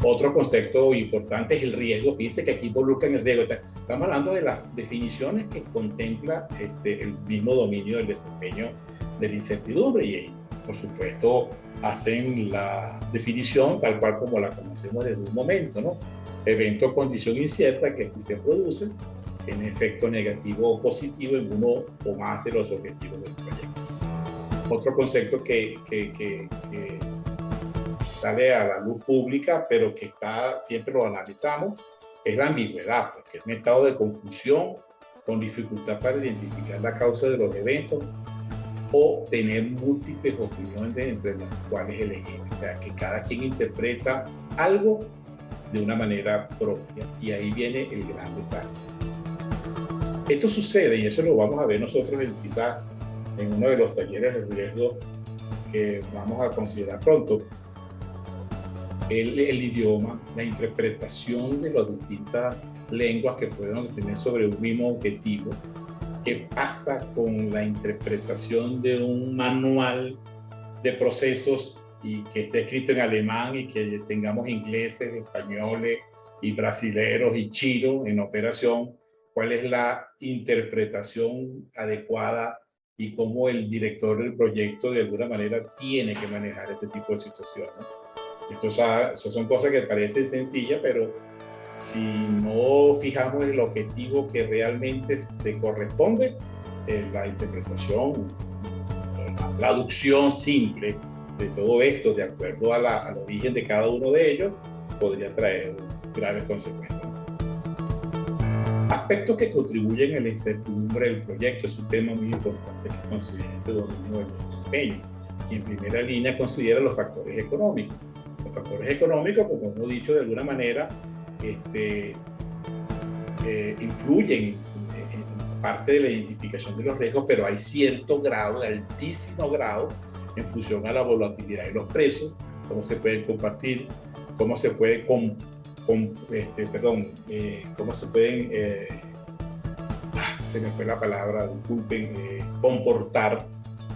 Otro concepto importante es el riesgo. Fíjense que aquí involucran el riesgo. Estamos hablando de las definiciones que contempla el mismo dominio del desempeño de la incertidumbre y, por supuesto, hacen la definición tal cual como la conocemos desde un momento, ¿no? Evento o condición incierta que si se produce tiene efecto negativo o positivo en uno o más de los objetivos del proyecto. Otro concepto que sale a la luz pública, pero que siempre lo analizamos, es la ambigüedad, porque es un estado de confusión con dificultad para identificar la causa de los eventos o tener múltiples opiniones entre las cuales elegir. O sea, que cada quien interpreta algo de una manera propia y ahí viene el gran desastre. Esto sucede, y eso lo vamos a ver nosotros quizás en uno de los talleres de riesgo que vamos a considerar pronto, el idioma, la interpretación de las distintas lenguas que pueden tener sobre un mismo objetivo. ¿Qué pasa con la interpretación de un manual de procesos y que esté escrito en alemán y que tengamos ingleses, españoles y brasileros y chinos en operación? ¿Cuál es la interpretación adecuada y cómo el director del proyecto de alguna manera tiene que manejar este tipo de situaciones? Estas son cosas que parecen sencillas, pero si no fijamos el objetivo que realmente se corresponde, la interpretación, la traducción simple de todo esto, de acuerdo al origen de cada uno de ellos, podría traer graves consecuencias. Aspectos que contribuyen a la incertidumbre del proyecto es un tema muy importante que considera este dominio del desempeño. Y en primera línea considera los factores económicos. Los factores económicos, como hemos dicho, de alguna manera influyen en parte de la identificación de los riesgos, pero hay cierto grado, de altísimo grado, en función a la volatilidad de los precios, cómo se pueden compartir, cómo se puede cómo se pueden, se me fue la palabra, disculpen, comportar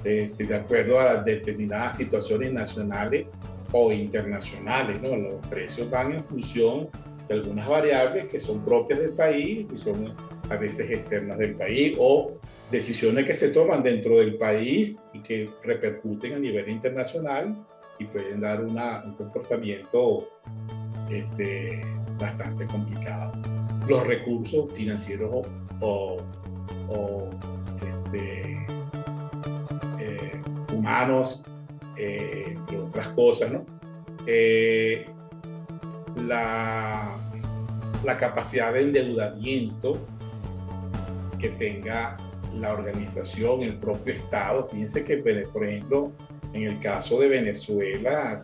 de acuerdo a determinadas situaciones nacionales o internacionales, ¿no? Los precios van en función de algunas variables que son propias del país y son a veces externas del país, o decisiones que se toman dentro del país y que repercuten a nivel internacional y pueden dar un comportamiento bastante complicado. Los recursos financieros humanos, entre otras cosas, ¿no? La capacidad de endeudamiento que tenga la organización, el propio Estado. Fíjense que, por ejemplo, en el caso de Venezuela,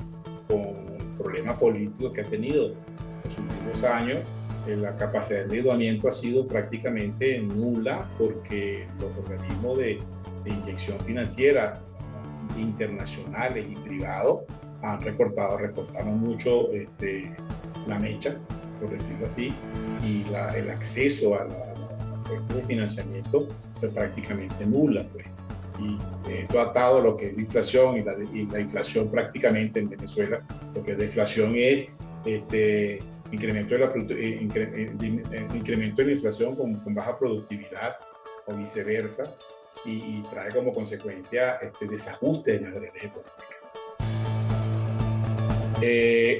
con el problema político que ha tenido en los últimos años, la capacidad de endeudamiento ha sido prácticamente nula porque los organismos de inyección financiera internacionales y privados recortaron mucho la mecha, por decirlo así, y el acceso a la fuente de financiamiento fue prácticamente nula, pues. Y esto atado a lo que es la inflación y la inflación prácticamente en Venezuela, lo que es la inflación es incremento de la inflación con baja productividad o viceversa, y trae como consecuencia desajuste en las redes económicas.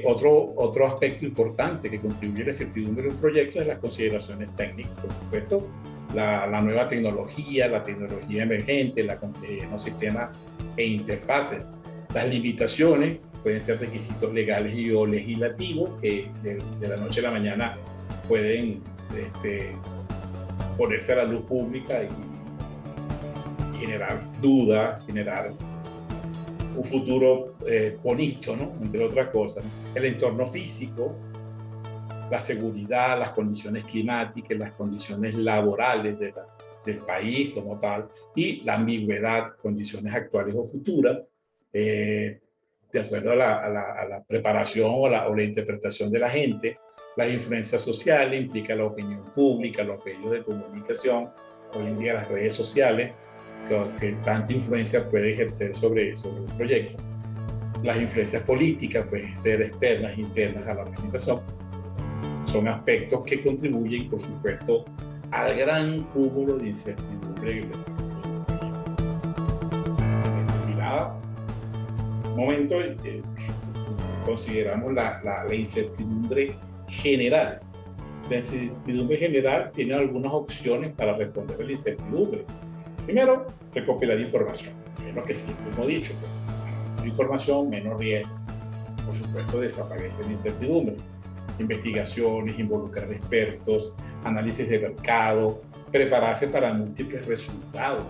Otro aspecto importante que contribuye a la certidumbre de un proyecto es las consideraciones técnicas, por supuesto, la nueva tecnología, la tecnología emergente, la complejidad en los sistemas e interfaces. Las limitaciones pueden ser requisitos legales y o legislativos que de la noche a la mañana pueden ponerse a la luz pública y generar dudas, generar un futuro bonito, ¿no? Entre otras cosas, ¿no? El entorno físico, la seguridad, las condiciones climáticas, las condiciones laborales del país como tal, y la ambigüedad, condiciones actuales o futuras, de acuerdo a la preparación o la interpretación de la gente. Las influencias sociales implica la opinión pública, los medios de comunicación, hoy en día las redes sociales, que tanta influencia puede ejercer sobre un proyecto. Las influencias políticas pueden ser externas e internas a la organización. Son aspectos que contribuyen, por supuesto, al gran cúmulo de incertidumbre en el desarrollo del proyecto. En determinado momento consideramos la incertidumbre general. La incertidumbre general tiene algunas opciones para responder a la incertidumbre. Primero, recopilar información. Es lo que siempre hemos dicho. Más información, menos riesgo. Por supuesto, desaparece la incertidumbre. Investigaciones, involucrar expertos, análisis de mercado, prepararse para múltiples resultados.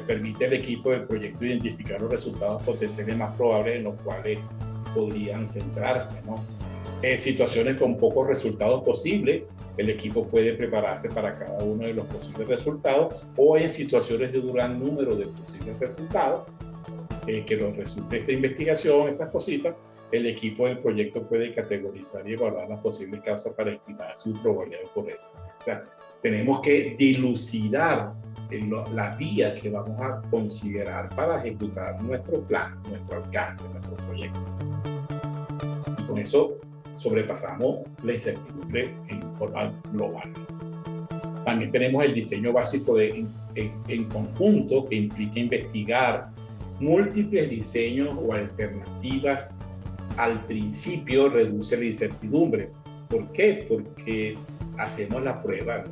Permite al equipo del proyecto identificar los resultados potenciales más probables en los cuales podrían centrarse, ¿no? En situaciones con pocos resultados posibles, el equipo puede prepararse para cada uno de los posibles resultados, o en situaciones de un gran número de posibles resultados, que nos resulte esta investigación, estas cositas, el equipo del proyecto puede categorizar y evaluar las posibles causas para estimar su probabilidad de ocurrencia. O sea, tenemos que dilucidar la vía que vamos a considerar para ejecutar nuestro plan, nuestro alcance, nuestro proyecto. Y con eso sobrepasamos la incertidumbre en forma global. También tenemos el diseño básico en conjunto, que implica investigar múltiples diseños o alternativas. Al principio reduce la incertidumbre. ¿Por qué? Porque hacemos la prueba,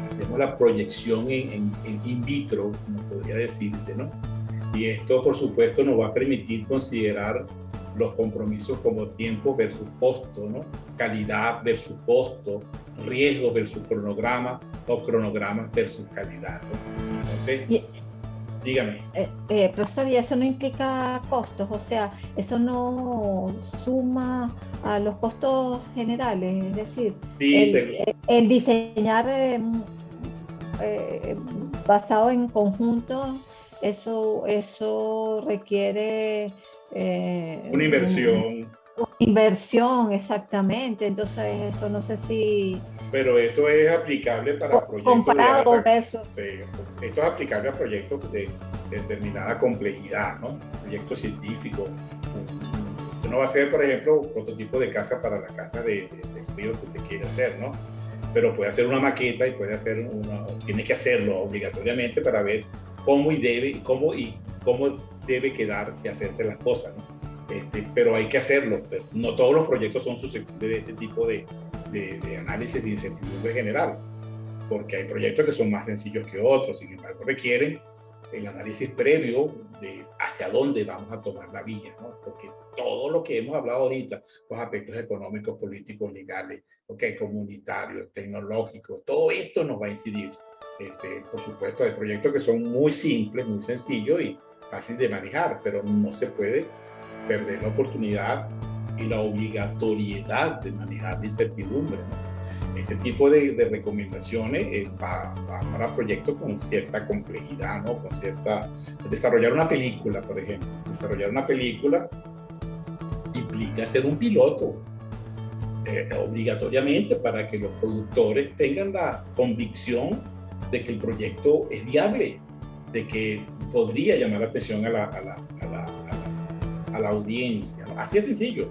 hacemos la proyección en in vitro, como podría decirse, ¿no? Y esto, por supuesto, nos va a permitir considerar los compromisos como tiempo versus costo, ¿no? Calidad versus costo, riesgo versus cronograma, o cronogramas versus calidad, ¿no? Entonces, dígame. Profesor, ¿y eso no implica costos? O sea, ¿eso no suma a los costos generales? Es decir, sí, el diseñar basado en conjunto, eso requiere una inversión. Inversión, exactamente. Entonces, eso no sé si... Pero esto es aplicable para proyectos comparado versus... Sí, esto es aplicable a proyectos de determinada complejidad, ¿no? Proyectos científicos. Uno va a hacer, por ejemplo, un prototipo de casa para la casa de frío que usted quiere hacer, ¿no? Pero puede hacer una maqueta y tiene que hacerlo obligatoriamente para ver cómo debe quedar y hacerse las cosas, ¿no? Pero hay que hacerlo. No todos los proyectos son susceptibles de este tipo de análisis de incertidumbre general, porque hay proyectos que son más sencillos que otros, sin embargo requieren el análisis previo de hacia dónde vamos a tomar la vía, ¿no? Porque todo lo que hemos hablado ahorita, los aspectos económicos, políticos, legales, comunitarios, tecnológicos, todo esto nos va a incidir. Por supuesto, hay proyectos que son muy simples, muy sencillos y fáciles de manejar, pero no se puede perder la oportunidad y la obligatoriedad de manejar la incertidumbre, ¿no? Este tipo de recomendaciones para proyectos con cierta complejidad, ¿no? Desarrollar una película, por ejemplo. Desarrollar una película implica hacer un piloto, obligatoriamente, para que los productores tengan la convicción de que el proyecto es viable, de que podría llamar la atención a la audiencia, ¿no? Así es sencillo.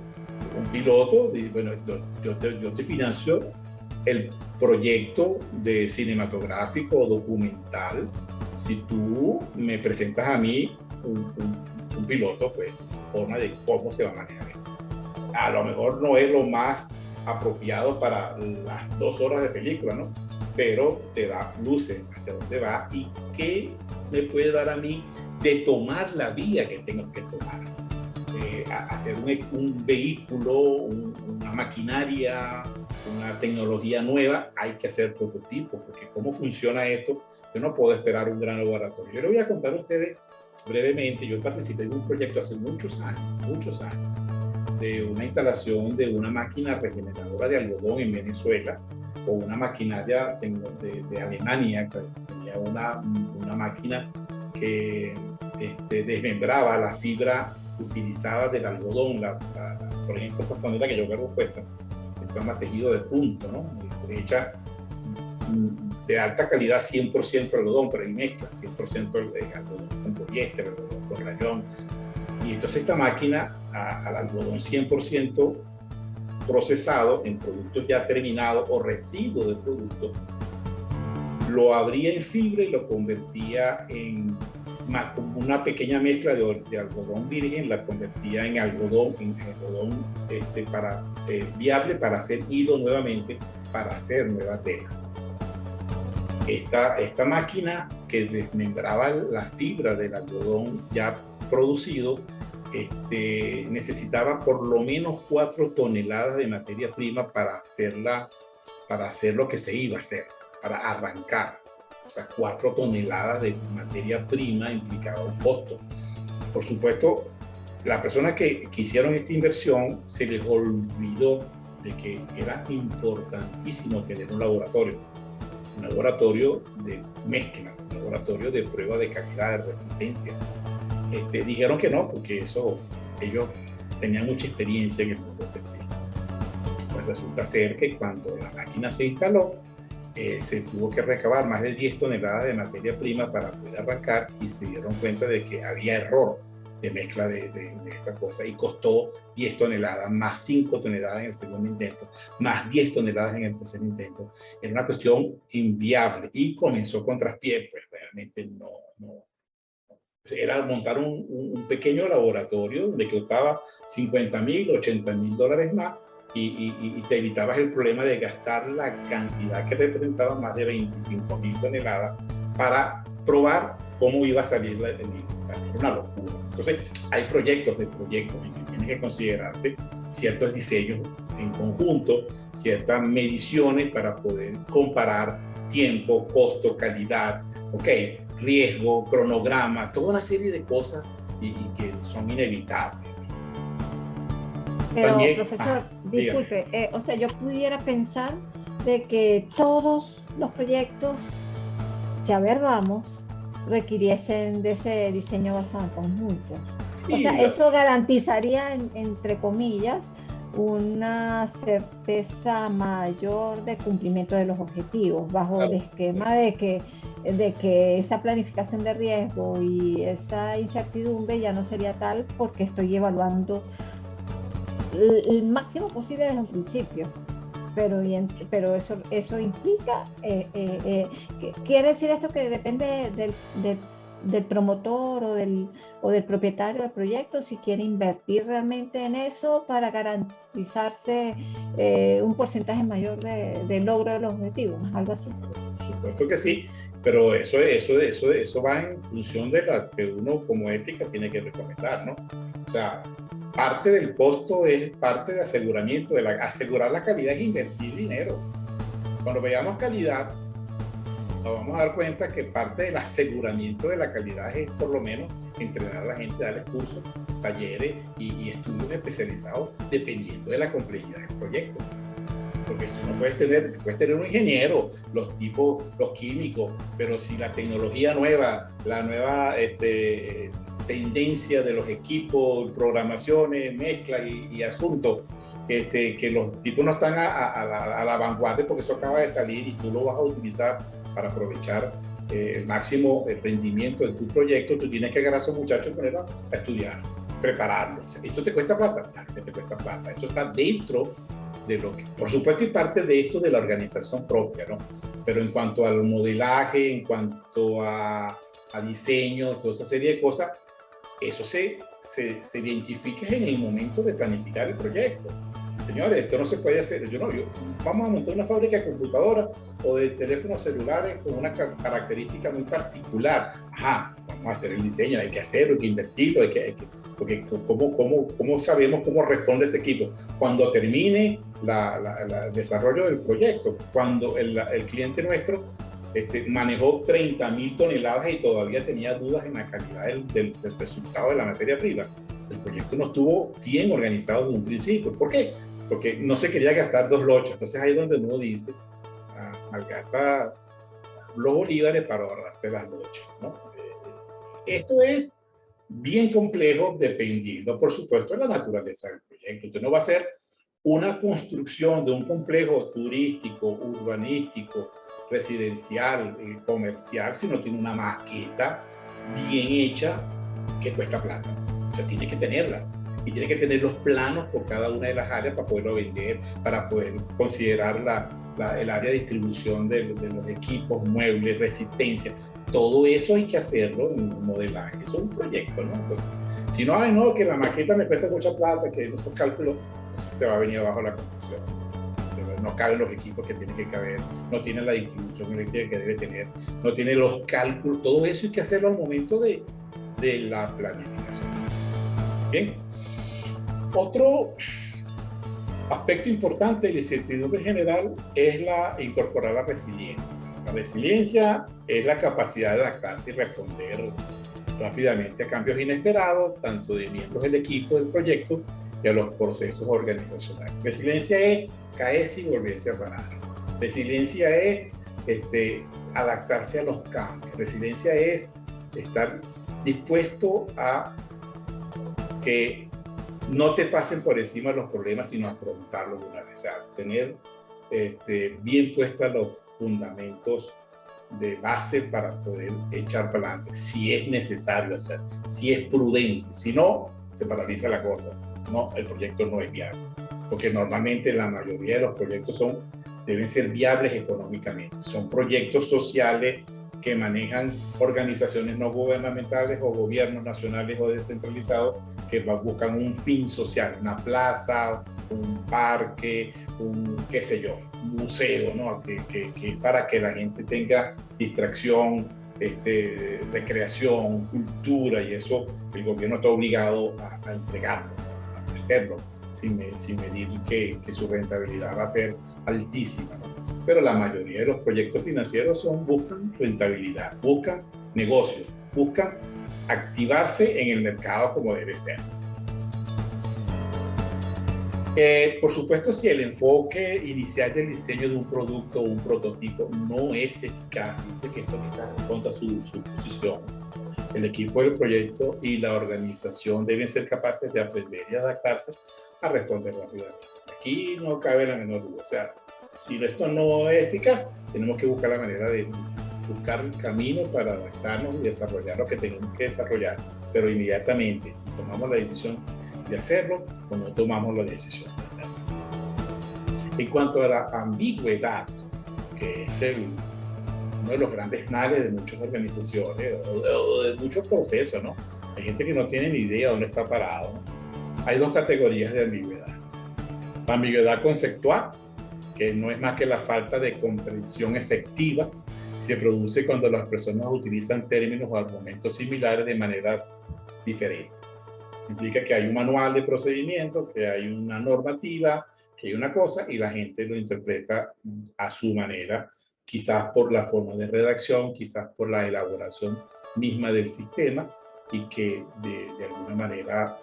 Un piloto, bueno, yo te financio el proyecto de cinematográfico o documental si tú me presentas a mí un piloto, pues forma de cómo se va a manejar esto. A lo mejor no es lo más apropiado para las 2 horas de película, ¿no? Pero te da luces hacia dónde va y qué me puede dar a mí de tomar la vía que tengo que tomar. Hacer un vehículo, una maquinaria, una tecnología nueva, hay que hacer prototipos, porque cómo funciona esto, yo no puedo esperar un gran laboratorio. Yo les voy a contar a ustedes brevemente, yo participé en un proyecto hace muchos años, de una instalación de una máquina regeneradora de algodón en Venezuela, o una maquinaria de Alemania, que tenía una máquina que desmembraba la fibra utilizada del algodón, por ejemplo, esta franela que yo cargo puesta, que se llama tejido de punto, ¿no? Hecha de alta calidad, 100% algodón, pero hay mezcla, 100% algodón con poliéster, algodón con rayón. Y entonces esta máquina, al algodón 100% procesado en productos ya terminados o residuos de productos, lo abría en fibra y lo convertía en una pequeña mezcla de algodón virgen, la convertía en algodón viable para hacer hilo nuevamente, para hacer nueva tela. Esta máquina que desmembraba la fibra del algodón ya producido, necesitaba por lo menos 4 toneladas de materia prima para hacer lo que se iba a hacer, para arrancar. O sea, 4 toneladas de materia prima implicaba un costo. Por supuesto, las personas que hicieron esta inversión se les olvidó de que era importantísimo tener un laboratorio de mezcla, un laboratorio de prueba de calidad, de resistencia. Dijeron que no, porque ellos tenían mucha experiencia en el mundo textil. Pues resulta ser que cuando la máquina se instaló, se tuvo que recabar más de 10 toneladas de materia prima para poder arrancar, y se dieron cuenta de que había error de mezcla de esta cosa, y costó 10 toneladas, más 5 toneladas en el segundo intento, más 10 toneladas en el tercer intento. Era una cuestión inviable y comenzó con traspié, pues realmente no. Era montar un pequeño laboratorio donde costaba $50,000, $80,000 más, y te evitabas el problema de gastar la cantidad que representaba más de 25,000 toneladas para probar cómo iba a salir el libro. O sea, era una locura. Entonces, hay proyectos en que tienen que considerarse ciertos diseños en conjunto, ciertas mediciones para poder comparar tiempo, costo, calidad, riesgo, cronograma, toda una serie de cosas y que son inevitables. Pero, También, profesor, disculpe, o sea, yo pudiera pensar de que todos los proyectos, si a ver vamos, requiriesen de ese diseño basado en conjunto. sí, O sea, eso garantizaría, entre comillas, una certeza mayor de cumplimiento de los objetivos, bajo el esquema de que esa planificación de riesgo y esa incertidumbre ya no sería tal, porque estoy evaluando el máximo posible desde un principio. Pero eso implica, quiere decir esto que depende del promotor o del propietario del proyecto, si quiere invertir realmente en eso para garantizarse un porcentaje mayor de logro de los objetivos, algo así. Por supuesto que sí, pero eso va en función de la que uno como ética tiene que recomendar, ¿no? O sea, parte del costo es parte de aseguramiento, asegurar la calidad es invertir dinero. Cuando veamos calidad, nos vamos a dar cuenta que parte del aseguramiento de la calidad es por lo menos entrenar a la gente, darles cursos, talleres y estudios especializados dependiendo de la complejidad del proyecto. Porque si no puedes tener un ingeniero, los químicos, pero si la tecnología nueva, la nueva tendencia de los equipos, programaciones, mezclas y asuntos, que los tipos no están a la vanguardia porque eso acaba de salir y tú lo vas a utilizar para aprovechar el máximo rendimiento de tu proyecto, tú tienes que agarrar a esos muchachos y ponerlos a estudiar, prepararlos. ¿Esto te cuesta plata? Claro que te cuesta plata. Eso está dentro de lo que, por supuesto, y parte de esto de la organización propia, ¿no? Pero en cuanto al modelaje, en cuanto a diseño, toda esa serie de cosas, eso se identifica en el momento de planificar el proyecto. Señores, esto no se puede hacer. Vamos a montar una fábrica de computadoras o de teléfonos celulares con una característica muy particular. Ajá, vamos a hacer el diseño, hay que hacerlo, hay que invertirlo, porque ¿cómo sabemos cómo responde ese equipo? Cuando termine el desarrollo del proyecto, cuando el cliente nuestro manejó 30.000 toneladas y todavía tenía dudas en la calidad del resultado de la materia prima. El proyecto no estuvo bien organizado desde un principio. ¿Por qué? Porque no se quería gastar 2 lochas. Entonces ahí es donde uno dice, malgasta los bolívares para ahorrarte las lochas, ¿no? Esto es bien complejo dependiendo, por supuesto, de la naturaleza del proyecto. Usted no va a hacer una construcción de un complejo turístico, urbanístico, residencial, comercial, si no tiene una maqueta bien hecha que cuesta plata. O sea, tiene que tenerla. Y tiene que tener los planos por cada una de las áreas para poderlo vender, para poder considerar el área de distribución de los equipos, muebles, resistencia. Todo eso hay que hacerlo en un modelaje. Eso es un proyecto, ¿no? Entonces, si no, que la maqueta me cuesta mucha plata, que esos cálculos, entonces se va a venir abajo la construcción. No caben los equipos que tienen que caber, no tiene la distribución eléctrica que debe tener, no tiene los cálculos. Todo eso hay que hacerlo al momento de la planificación. Bien. Otro aspecto importante de la incertidumbre general es incorporar la resiliencia. La resiliencia es la capacidad de adaptarse y responder rápidamente a cambios inesperados, tanto de miembros del equipo del proyecto y a los procesos organizacionales. Resiliencia es caerse y volverse a parar. Resiliencia es adaptarse a los cambios. Resiliencia es estar dispuesto a que no te pasen por encima los problemas, sino afrontarlos de una vez. O sea, tener bien puestos los fundamentos de base para poder echar para adelante, si es necesario hacer, si es prudente. Si no, se paraliza la cosa. No, el proyecto no es viable. Porque normalmente la mayoría de los proyectos deben ser viables económicamente. Son proyectos sociales que manejan organizaciones no gubernamentales o gobiernos nacionales o descentralizados que buscan un fin social, una plaza, un parque, un museo, ¿no? que para que la gente tenga distracción, recreación, cultura, y eso el gobierno está obligado a entregarlo, a hacerlo, sin medir que su rentabilidad va a ser altísima, ¿no? Pero la mayoría de los proyectos financieros buscan rentabilidad, buscan negocios, buscan activarse en el mercado como debe ser. Por supuesto, si el enfoque inicial del diseño de un producto o un prototipo no es eficaz, dice que esto quizás contra su posición, el equipo del proyecto y la organización deben ser capaces de aprender y adaptarse a responder rápidamente. Aquí no cabe la menor duda. O sea, si esto no es eficaz, tenemos que buscar la manera de buscar el camino para adaptarnos y desarrollar lo que tenemos que desarrollar, pero inmediatamente, si tomamos la decisión de hacerlo o no tomamos la decisión de hacerlo. En cuanto a la ambigüedad, que es uno de los grandes males de muchas organizaciones o de muchos procesos, ¿no? Hay gente que no tiene ni idea dónde está parado, ¿no? Hay 2 categorías de ambigüedad. La ambigüedad conceptual, que no es más que la falta de comprensión efectiva, se produce cuando las personas utilizan términos o argumentos similares de maneras diferentes. Implica que hay un manual de procedimiento, que hay una normativa, que hay una cosa y la gente lo interpreta a su manera, quizás por la forma de redacción, quizás por la elaboración misma del sistema, y que de alguna manera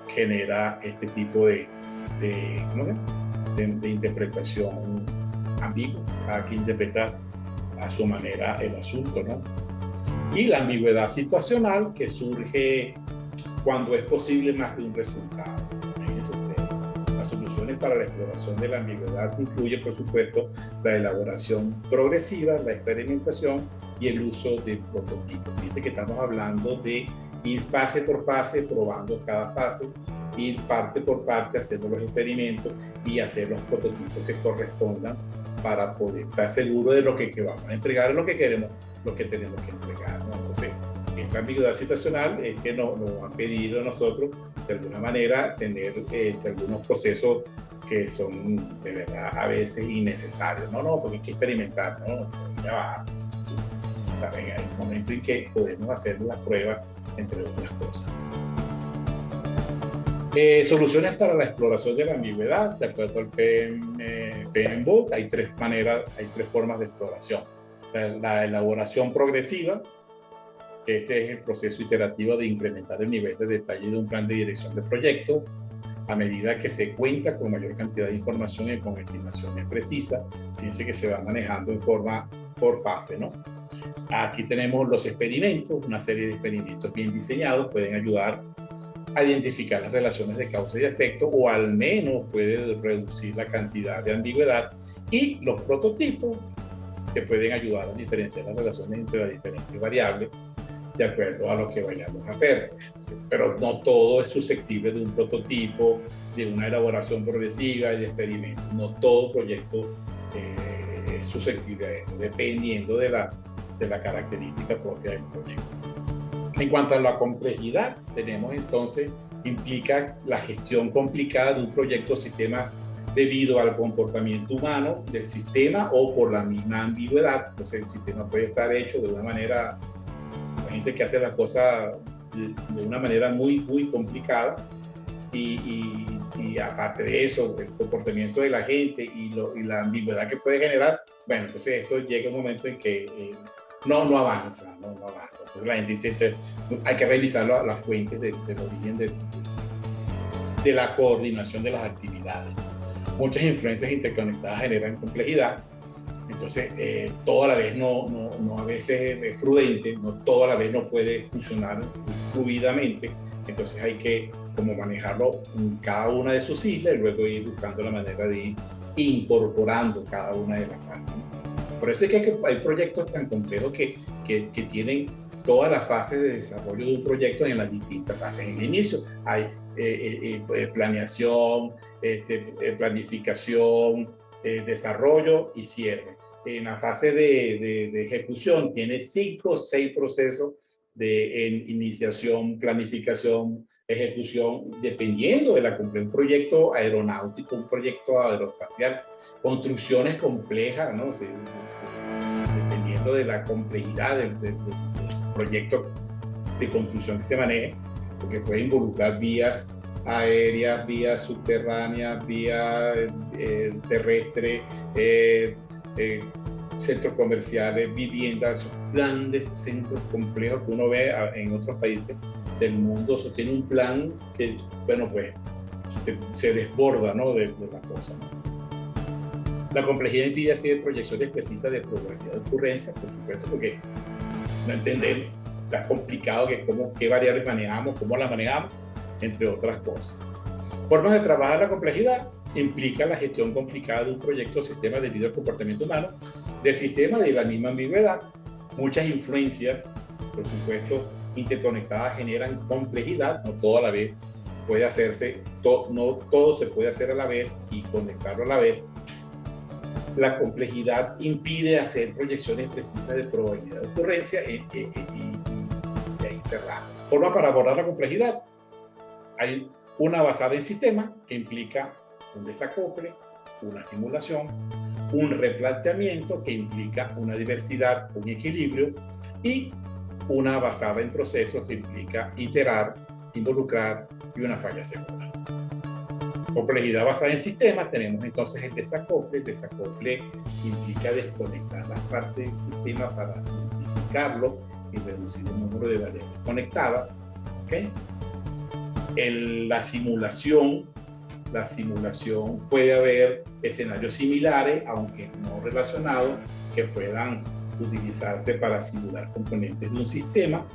genera este tipo de interpretación ambigua. Cada quien interpreta a su manera el asunto, ¿no? Y la ambigüedad situacional, que surge cuando es posible más de un resultado. Las soluciones para la exploración de la ambigüedad incluyen, por supuesto, la elaboración progresiva, la experimentación y el uso de prototipos. Dice que estamos hablando de ir fase por fase, probando cada fase, ir parte por parte haciendo los experimentos y hacer los prototipos que correspondan para poder estar seguro de lo que vamos a entregar, lo que tenemos que entregar, ¿no? Entonces, esta ambigüedad situacional es que nos han pedido a nosotros, de alguna manera, tener algunos procesos que son de verdad a veces innecesarios. No, porque hay que experimentar, no, ya va. Sí. También hay un momento en que podemos hacer la prueba, entre otras cosas. Soluciones para la exploración de la ambigüedad, de acuerdo al PMBOK, hay tres formas de exploración. La elaboración progresiva, que este es el proceso iterativo de incrementar el nivel de detalle de un plan de dirección de proyecto a medida que se cuenta con mayor cantidad de información y con estimaciones precisas. Fíjense que se va manejando en forma por fase, ¿no? Aquí tenemos los experimentos, una serie de experimentos bien diseñados pueden ayudar a identificar las relaciones de causa y efecto, o al menos puede reducir la cantidad de ambigüedad, y los prototipos que pueden ayudar a diferenciar las relaciones entre las diferentes variables de acuerdo a lo que vayamos a hacer. Pero no todo es susceptible de un prototipo, de una elaboración progresiva y de experimentos. No todo proyecto es susceptible a eso, dependiendo de la característica propia del proyecto. En cuanto a la complejidad, tenemos entonces, implica la gestión complicada de un proyecto o sistema debido al comportamiento humano del sistema o por la misma ambigüedad. Entonces el sistema puede estar hecho de una manera, la gente que hace las cosas de una manera muy, muy complicada, y aparte de eso, el comportamiento de la gente y la ambigüedad que puede generar, bueno, entonces esto llega un momento en que no avanza. Entonces la gente dice, hay que revisar las fuentes del origen de la coordinación de las actividades. Muchas influencias interconectadas generan complejidad, entonces todo a la vez no a veces es prudente, no todo a la vez no puede funcionar fluidamente, entonces hay que como manejarlo en cada una de sus islas y luego ir buscando la manera de ir incorporando cada una de las fases. Por eso es que hay proyectos tan complejos que tienen todas las fases de desarrollo de un proyecto en las distintas fases. En el inicio hay planeación, planificación, desarrollo y cierre. En la fase de ejecución tiene 5 o 6 procesos de iniciación, planificación, ejecución, dependiendo de la complejidad. Un proyecto aeronáutico, un proyecto aeroespacial, construcciones complejas, ¿no? Dependiendo de la complejidad del proyecto de construcción que se maneje, porque puede involucrar vías aéreas, vías subterráneas, vías terrestres, centros comerciales, viviendas, esos grandes centros complejos que uno ve en otros países del mundo. Eso tiene un plan que, bueno, pues se desborda, ¿no? de la cosa, ¿no? La complejidad impide hacer proyecciones precisas de probabilidad de ocurrencia, por supuesto, porque no entendemos, está complicado qué variables manejamos, cómo las manejamos, entre otras cosas. Formas de trabajar la complejidad implica la gestión complicada de un proyecto o sistema debido al comportamiento humano del sistema, de la misma ambigüedad. Muchas influencias, por supuesto, interconectadas generan complejidad, no todo a la vez puede hacerse, no todo se puede hacer a la vez y conectarlo a la vez. La complejidad impide hacer proyecciones precisas de probabilidad de ocurrencia y ahí cerramos. Forma para abordar la complejidad. Hay una basada en sistemas que implica un desacople, una simulación, un replanteamiento que implica una diversidad, un equilibrio, y una basada en procesos que implica iterar, involucrar y una falla segura. Complejidad basada en sistemas, tenemos entonces el desacople. El desacople implica desconectar las partes del sistema para simplificarlo y reducir el número de variables conectadas. ¿Okay? La simulación puede haber escenarios similares, aunque no relacionados, que puedan utilizarse para simular componentes de un sistema.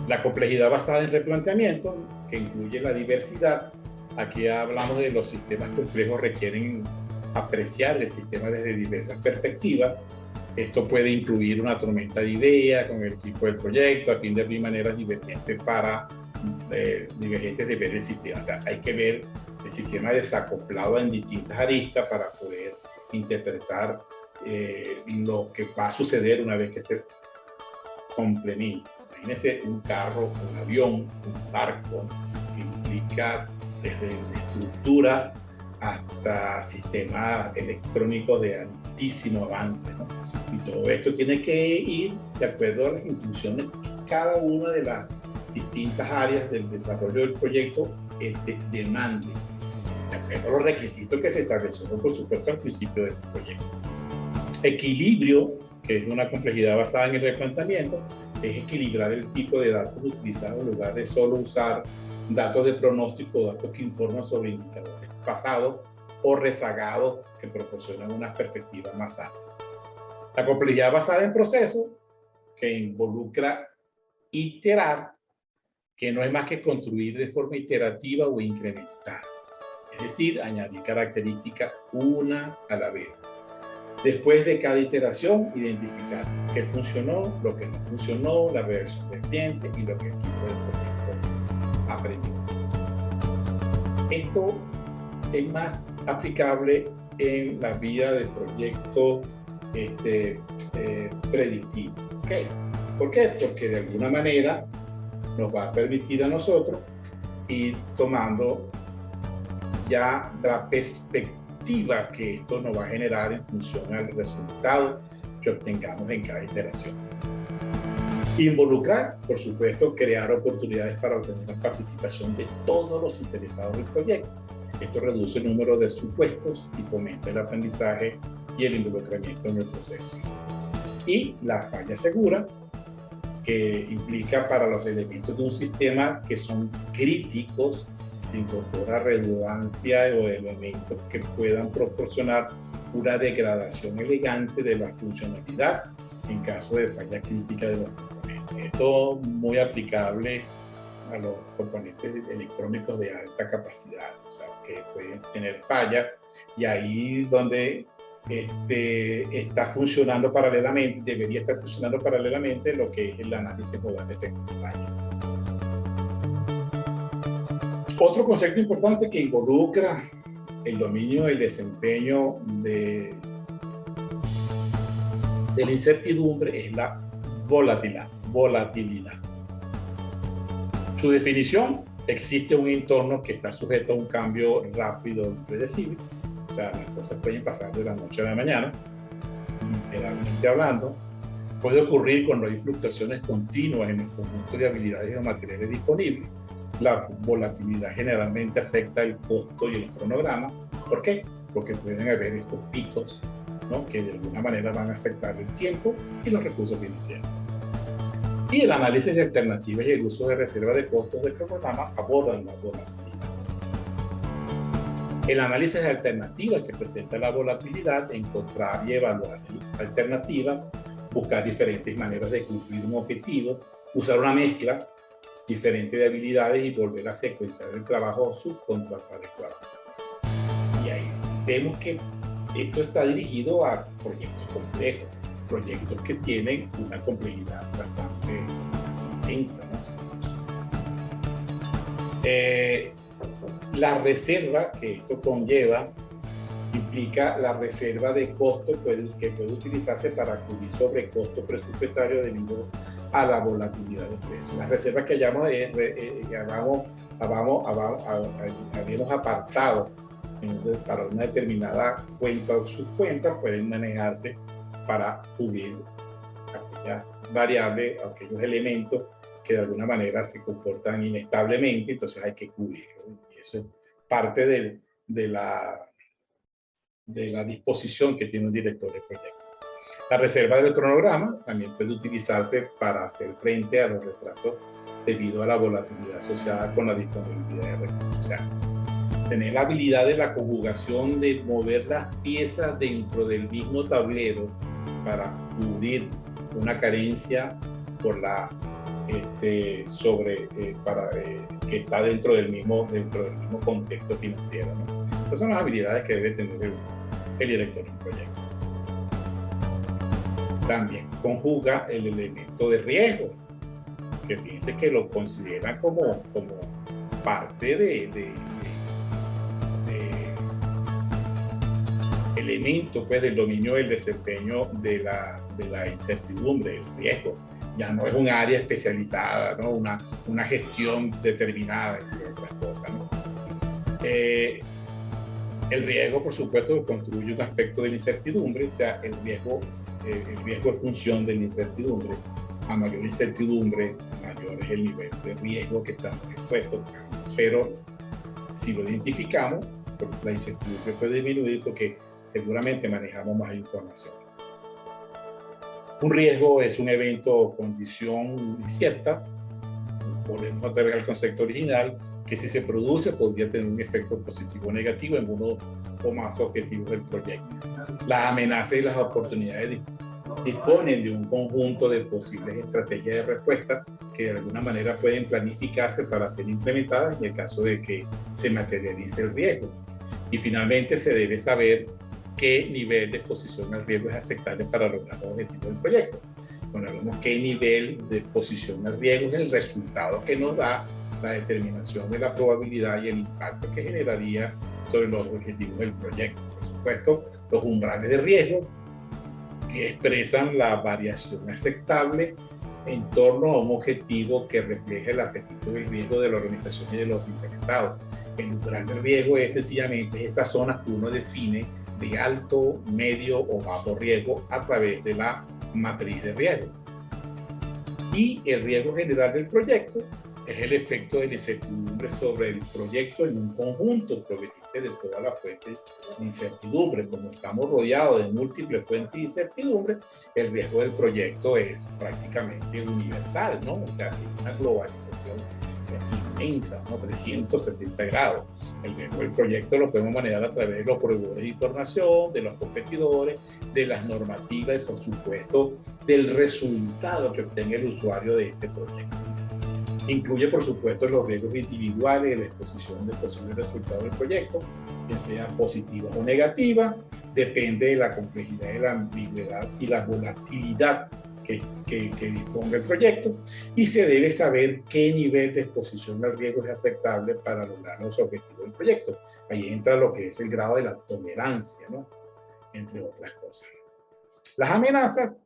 La complejidad basada en replanteamiento, que incluye la diversidad. Aquí hablamos de los sistemas complejos requieren apreciar el sistema desde diversas perspectivas. Esto puede incluir una tormenta de ideas con el equipo del proyecto a fin de abrir maneras divergentes de ver el sistema. O sea, hay que ver el sistema desacoplado en distintas aristas para poder interpretar lo que va a suceder una vez que se complementa. Imagínense un carro, un avión, un barco, que implica desde estructuras hasta sistemas electrónicos de altísimo avance, ¿no? Y todo esto tiene que ir de acuerdo a las instrucciones que cada una de las distintas áreas del desarrollo del proyecto demande, de acuerdo a los requisitos que se establecieron, por supuesto, al principio del proyecto. Equilibrio, que es una complejidad basada en el replanteamiento, es equilibrar el tipo de datos utilizados en lugar de solo usar datos de pronóstico, datos que informan sobre indicadores pasados o rezagados que proporcionan una perspectiva más amplia. La complejidad basada en procesos, que involucra iterar, que no es más que construir de forma iterativa o incremental, es decir, añadir características una a la vez. Después de cada iteración, identificar qué funcionó, lo que no funcionó, la reacción del cliente y lo que el equipo del proyecto aprendió. Esto es más aplicable en la vida del proyecto predictivo. ¿Okay? ¿Por qué? Porque de alguna manera nos va a permitir a nosotros ir tomando ya la perspectiva que esto nos va a generar en función al resultado que obtengamos en cada iteración. Involucrar, por supuesto, crear oportunidades para obtener la participación de todos los interesados del proyecto. Esto reduce el número de supuestos y fomenta el aprendizaje y el involucramiento en el proceso. Y la falla segura, que implica para los elementos de un sistema que son críticos, se incorpora redundancia o elementos que puedan proporcionar una degradación elegante de la funcionalidad en caso de falla crítica de los componentes. Esto es muy aplicable a los componentes electrónicos de alta capacidad, o sea, que pueden tener fallas, y ahí donde está funcionando paralelamente, debería estar funcionando paralelamente lo que es el análisis modal de efectos de falla. Otro concepto importante que involucra el dominio del desempeño de la incertidumbre es la volatilidad. Su definición: existe un entorno que está sujeto a un cambio rápido e impredecible. O sea, las cosas pueden pasar de la noche a la mañana, literalmente hablando. Puede ocurrir cuando hay fluctuaciones continuas en el conjunto de habilidades o materiales disponibles. La volatilidad generalmente afecta el costo y el cronograma. ¿Por qué? Porque pueden haber estos picos, ¿no?, que de alguna manera van a afectar el tiempo y los recursos financieros. Y el análisis de alternativas y el uso de reserva de costos del cronograma abordan la volatilidad. El análisis de alternativas que presenta la volatilidad, encontrar y evaluar alternativas, buscar diferentes maneras de cumplir un objetivo, usar una mezcla diferente de habilidades y volver a secuenciar el trabajo o subcontratar el trabajo. Y ahí vemos que esto está dirigido a proyectos complejos, proyectos que tienen una complejidad bastante intensa, ¿no? La reserva que esto conlleva implica la reserva de costo que puede utilizarse para cubrir sobrecosto presupuestario debido a la volatilidad de precios. Las reservas que habíamos apartado para una determinada cuenta o subcuenta pueden manejarse para cubrir aquellas variables, aquellos elementos que de alguna manera se comportan inestablemente, entonces hay que cubrirlos. Y eso es parte de la disposición que tiene un director de proyecto. La reserva del cronograma también puede utilizarse para hacer frente a los retrasos debido a la volatilidad asociada con la disponibilidad de recursos. O sea, tener la habilidad de la conjugación de mover las piezas dentro del mismo tablero para cubrir una carencia por la que está dentro del mismo contexto financiero, ¿no? Esas son las habilidades que debe tener el director de un proyecto. También conjuga el elemento de riesgo, que fíjense que lo consideran como el elemento pues, del dominio del desempeño de la incertidumbre, el riesgo. Ya no es un área especializada, ¿no? Una gestión determinada, entre otras cosas, ¿no? El riesgo, por supuesto, construye un aspecto de la incertidumbre, o sea, el riesgo es función de la incertidumbre. A mayor incertidumbre, mayor es el nivel de riesgo que estamos expuestos. Pero si lo identificamos, la incertidumbre puede disminuir porque seguramente manejamos más información. Un riesgo es un evento o condición incierta, volvemos otra vez al concepto original, que si se produce podría tener un efecto positivo o negativo en uno o más objetivos del proyecto. Las amenazas y las oportunidades disponen de un conjunto de posibles estrategias de respuesta que de alguna manera pueden planificarse para ser implementadas en el caso de que se materialice el riesgo. Y finalmente se debe saber qué nivel de exposición al riesgo es aceptable para lograr los objetivos del proyecto. Cuando hablamos qué nivel de exposición al riesgo es el resultado que nos da la determinación de la probabilidad y el impacto que generaría sobre los objetivos del proyecto. Por supuesto, los umbrales de riesgo que expresan la variación aceptable en torno a un objetivo que refleje el apetito del riesgo de la organización y de los interesados. El umbral de riesgo es sencillamente esas zonas que uno define de alto, medio o bajo riesgo a través de la matriz de riesgo. Y el riesgo general del proyecto es el efecto de la incertidumbre sobre el proyecto en un conjunto proveniente de toda la fuente de incertidumbre. Como estamos rodeados de múltiples fuentes de incertidumbre, el riesgo del proyecto es prácticamente universal, ¿no? O sea, tiene una globalización inmensa, ¿no? 360 grados. El riesgo del proyecto lo podemos manejar a través de los proveedores de información, de los competidores, de las normativas y, por supuesto, del resultado que obtenga el usuario de este proyecto. Incluye, por supuesto, los riesgos individuales, la exposición de posibles resultados del proyecto, que sean positivas o negativas, depende de la complejidad, de la ambigüedad y la volatilidad que disponga el proyecto, y se debe saber qué nivel de exposición al riesgo es aceptable para lograr los objetivos del proyecto. Ahí entra lo que es el grado de la tolerancia, ¿no? Entre otras cosas. Las amenazas.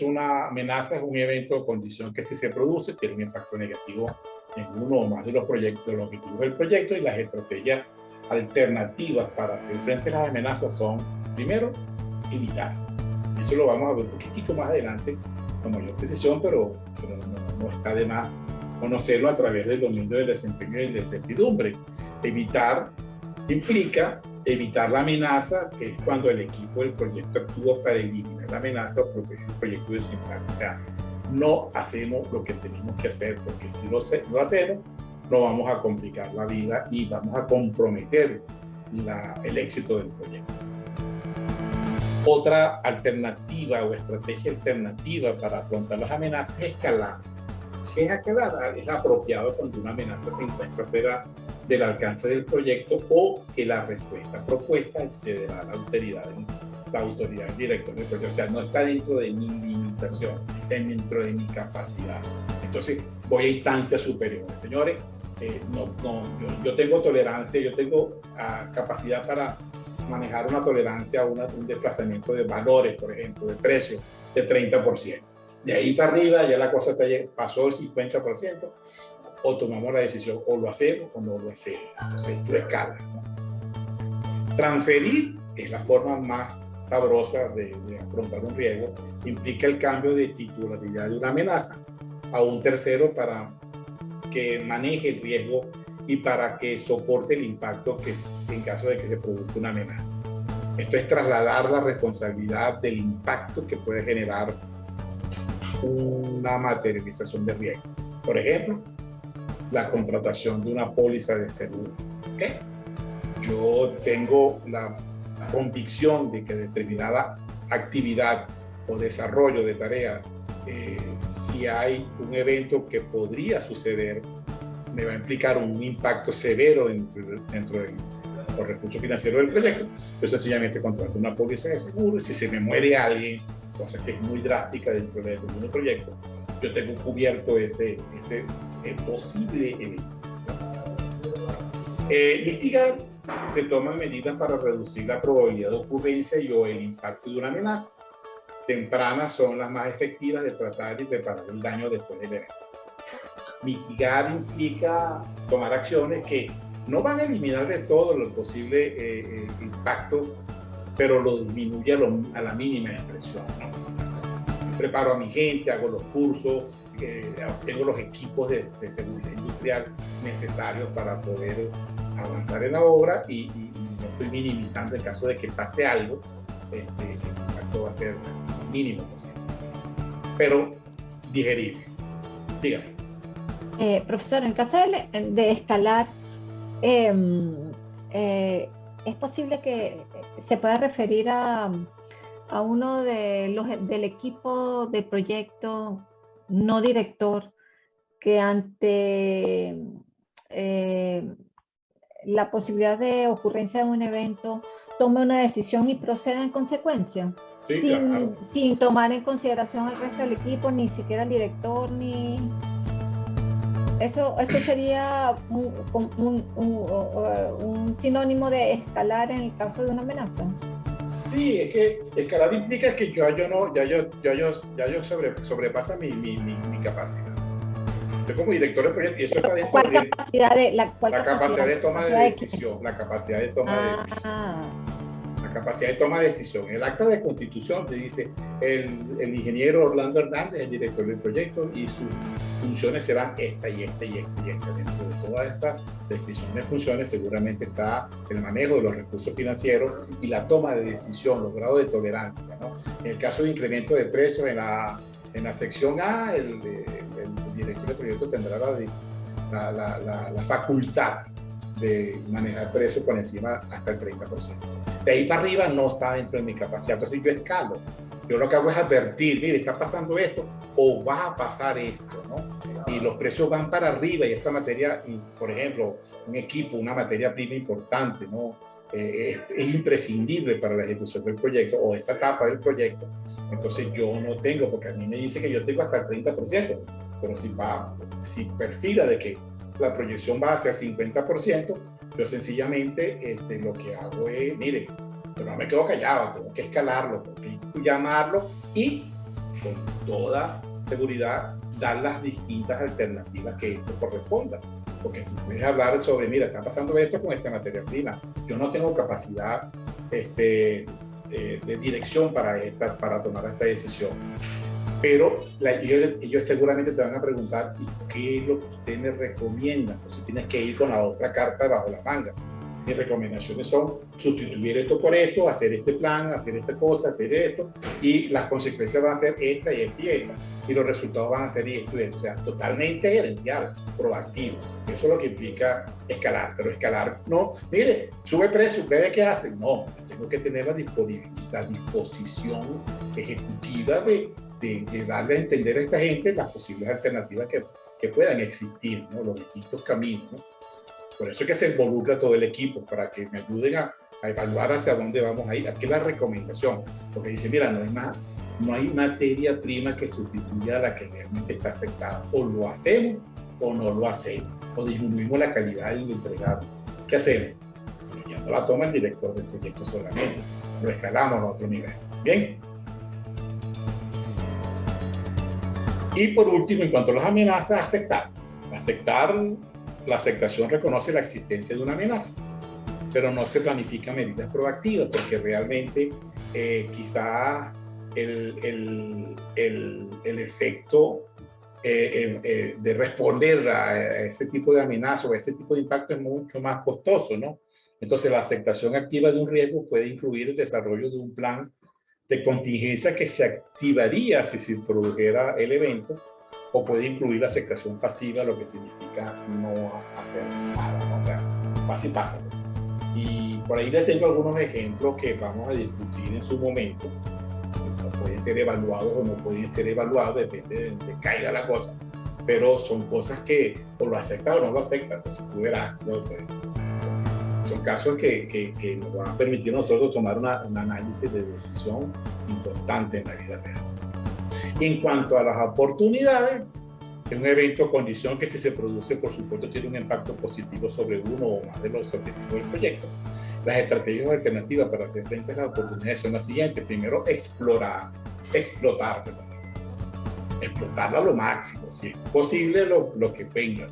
Una amenaza es un evento o condición que si se produce tiene un impacto negativo en uno o más de los proyectos, de los objetivos del proyecto, y las estrategias alternativas para hacer frente a las amenazas son, primero, evitar. Eso lo vamos a ver un poquitico más adelante con mayor precisión, pero no está de más conocerlo a través del dominio del desempeño y de la incertidumbre. Evitar implica evitar la amenaza, que es cuando el equipo del proyecto actúa para eliminar la amenaza o proteger el proyecto de su impacto. O sea, no hacemos lo que tenemos que hacer, porque si lo hacemos, nos vamos a complicar la vida y vamos a comprometer el éxito del proyecto. Otra alternativa o estrategia alternativa para afrontar las amenazas es escalar. ¿Qué es escalar? Es apropiado cuando una amenaza se encuentra fuera del alcance del proyecto o que la respuesta propuesta excederá la autoridad del director del proyecto. O sea, no está dentro de mi limitación, dentro de mi capacidad. Entonces, voy a instancias superiores. Señores, yo tengo tolerancia, yo tengo capacidad para manejar una tolerancia a un desplazamiento de valores, por ejemplo, de precios de 30%. De ahí para arriba ya la cosa pasó el 50%, o tomamos la decisión, o lo hacemos o no lo hacemos. Entonces, tú escalas, ¿no? Transferir es la forma más sabrosa de afrontar un riesgo. Implica el cambio de titularidad de una amenaza a un tercero para que maneje el riesgo y para que soporte el impacto en caso de que se produzca una amenaza. Esto es trasladar la responsabilidad del impacto que puede generar una materialización de riesgo. Por ejemplo, la contratación de una póliza de seguro. ¿Okay? Yo tengo la convicción de que determinada actividad o desarrollo de tarea, si hay un evento que podría suceder, me va a implicar un impacto severo dentro de los recursos financieros del proyecto. Yo sencillamente contrato una póliza de seguro y si se me muere alguien, cosa que es muy drástica dentro del proyecto, yo tengo cubierto ese posible evento. Litigar se toman medidas para reducir la probabilidad de ocurrencia y o el impacto de una amenaza. Tempranas son las más efectivas de tratar y reparar el daño después del evento. Mitigar implica tomar acciones que no van a eliminar de todo el posible impacto, pero lo disminuye a la mínima expresión, ¿no? Preparo a mi gente, hago los cursos, tengo los equipos de seguridad industrial necesarios para poder avanzar en la obra y no estoy minimizando en caso de que pase algo, el impacto va a ser mínimo posible, pero digerible. Dígame. Profesor, en caso de escalar, es posible que se pueda referir a uno del equipo de proyecto, no director, que ante la posibilidad de ocurrencia de un evento tome una decisión y proceda en consecuencia, Sí, claro. sin tomar en consideración al resto del equipo, ni siquiera el director, ni... Eso sería un sinónimo de escalar en el caso de una amenaza. Sí, es que escalar implica que yo sobrepasa mi capacidad. Yo como director de proyecto, y eso está dentro de la capacidad de toma de decisión, la capacidad de toma de decisión. La capacidad de toma de decisión. El acta de constitución te dice, el ingeniero Orlando Hernández, el director del proyecto, y sus funciones serán esta y esta y esta y esta. Dentro de toda esa descripción de funciones seguramente está el manejo de los recursos financieros y la toma de decisión, los grados de tolerancia, ¿no? En el caso de incremento de precios en la sección A, el director del proyecto tendrá la facultad de manejar precios por encima hasta el 30%. De ahí para arriba no está dentro de mi capacidad. Entonces yo escalo. Yo lo que hago es advertir, mire, está pasando esto o va a pasar esto, ¿no? Y los precios van para arriba y esta materia, por ejemplo, un equipo, una materia prima importante, ¿no? Es imprescindible para la ejecución del proyecto o esa etapa del proyecto. Entonces yo no tengo, porque a mí me dice que yo tengo hasta el 30%, pero si perfila de que la proyección va hacia el 50%, yo sencillamente lo que hago es, mire, pero no me quedo callado, tengo que escalarlo, tengo que llamarlo y con toda seguridad dar las distintas alternativas que esto corresponda. Porque tú puedes hablar sobre, mira, está pasando esto con esta materia prima. Yo no tengo capacidad de dirección para tomar esta decisión. Pero ellos seguramente te van a preguntar, ¿y qué es lo que usted me recomienda? Entonces tienes que ir con la otra carta bajo la manga. Mis recomendaciones son sustituir esto por esto, hacer este plan, hacer esta cosa, hacer esto, y las consecuencias van a ser esta y esta y esta, y los resultados van a ser esto y esto. O sea, totalmente gerencial, proactivo. Eso es lo que implica escalar, pero escalar no, mire, sube precio, ve qué hacen. No, tengo que tener la disposición ejecutiva de darle a entender a esta gente las posibles alternativas que puedan existir, ¿no? Los distintos caminos, ¿no? Por eso es que se involucra todo el equipo, para que me ayuden a evaluar hacia dónde vamos a ir. Aquí es la recomendación, porque dice, mira, no hay materia prima que sustituya a la que realmente está afectada. O lo hacemos o no lo hacemos, o disminuimos la calidad del entregado. ¿Qué hacemos? Bueno, ya no la toma el director del proyecto solamente, lo escalamos a otro nivel. ¿Bien? Y por último, en cuanto a las amenazas, aceptar. La aceptación reconoce la existencia de una amenaza, pero no se planifican medidas proactivas, porque realmente quizá el efecto de responder a ese tipo de amenaza o a ese tipo de impacto es mucho más costoso, ¿no? Entonces, la aceptación activa de un riesgo puede incluir el desarrollo de un plan de contingencia que se activaría si se produjera el evento, o puede incluir la aceptación pasiva, lo que significa no hacer nada, ¿no? O sea, pasa y pasa. Y por ahí les tengo algunos ejemplos que vamos a discutir en su momento. No pueden ser evaluados o no pueden ser evaluados, depende de dónde caiga la cosa, pero son cosas que o lo acepta o no lo acepta. Entonces tú verás, ¿no? Son casos que nos van a permitir a nosotros tomar un análisis de decisión importante en la vida real. En cuanto a las oportunidades, Es un evento o condición que si se produce, por supuesto, tiene un impacto positivo sobre uno o más de los objetivos del proyecto. Las estrategias alternativas para hacer frente a las oportunidades son las siguientes. Primero, explotarla a lo máximo, si es posible lo que venga.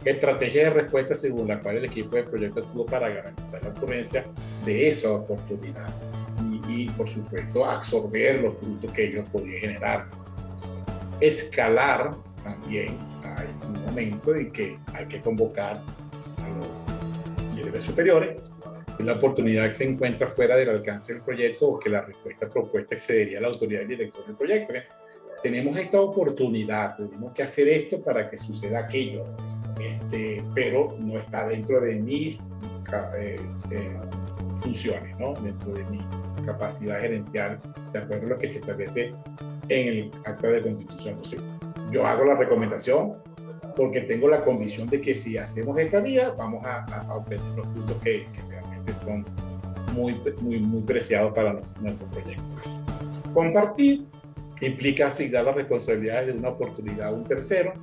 Estrategia de respuesta según la cual el equipo de proyecto actuó para garantizar la ocurrencia de esa oportunidad y por supuesto, absorber los frutos que ellos podían generar. Escalar también. Hay un momento en que hay que convocar a los niveles superiores. Es la oportunidad que se encuentra fuera del alcance del proyecto o que la respuesta propuesta excedería a la autoridad del director del proyecto. Tenemos esta oportunidad, tenemos que hacer esto para que suceda aquello, pero no está dentro de mis funciones, ¿no? Dentro de mi capacidad gerencial, de acuerdo a lo que se establece en el acta de constitución. Entonces, yo hago la recomendación porque tengo la convicción de que si hacemos esta vía, vamos a obtener los frutos que realmente son muy preciados para nuestro proyecto. Compartir implica asignar las responsabilidades de una oportunidad a un tercero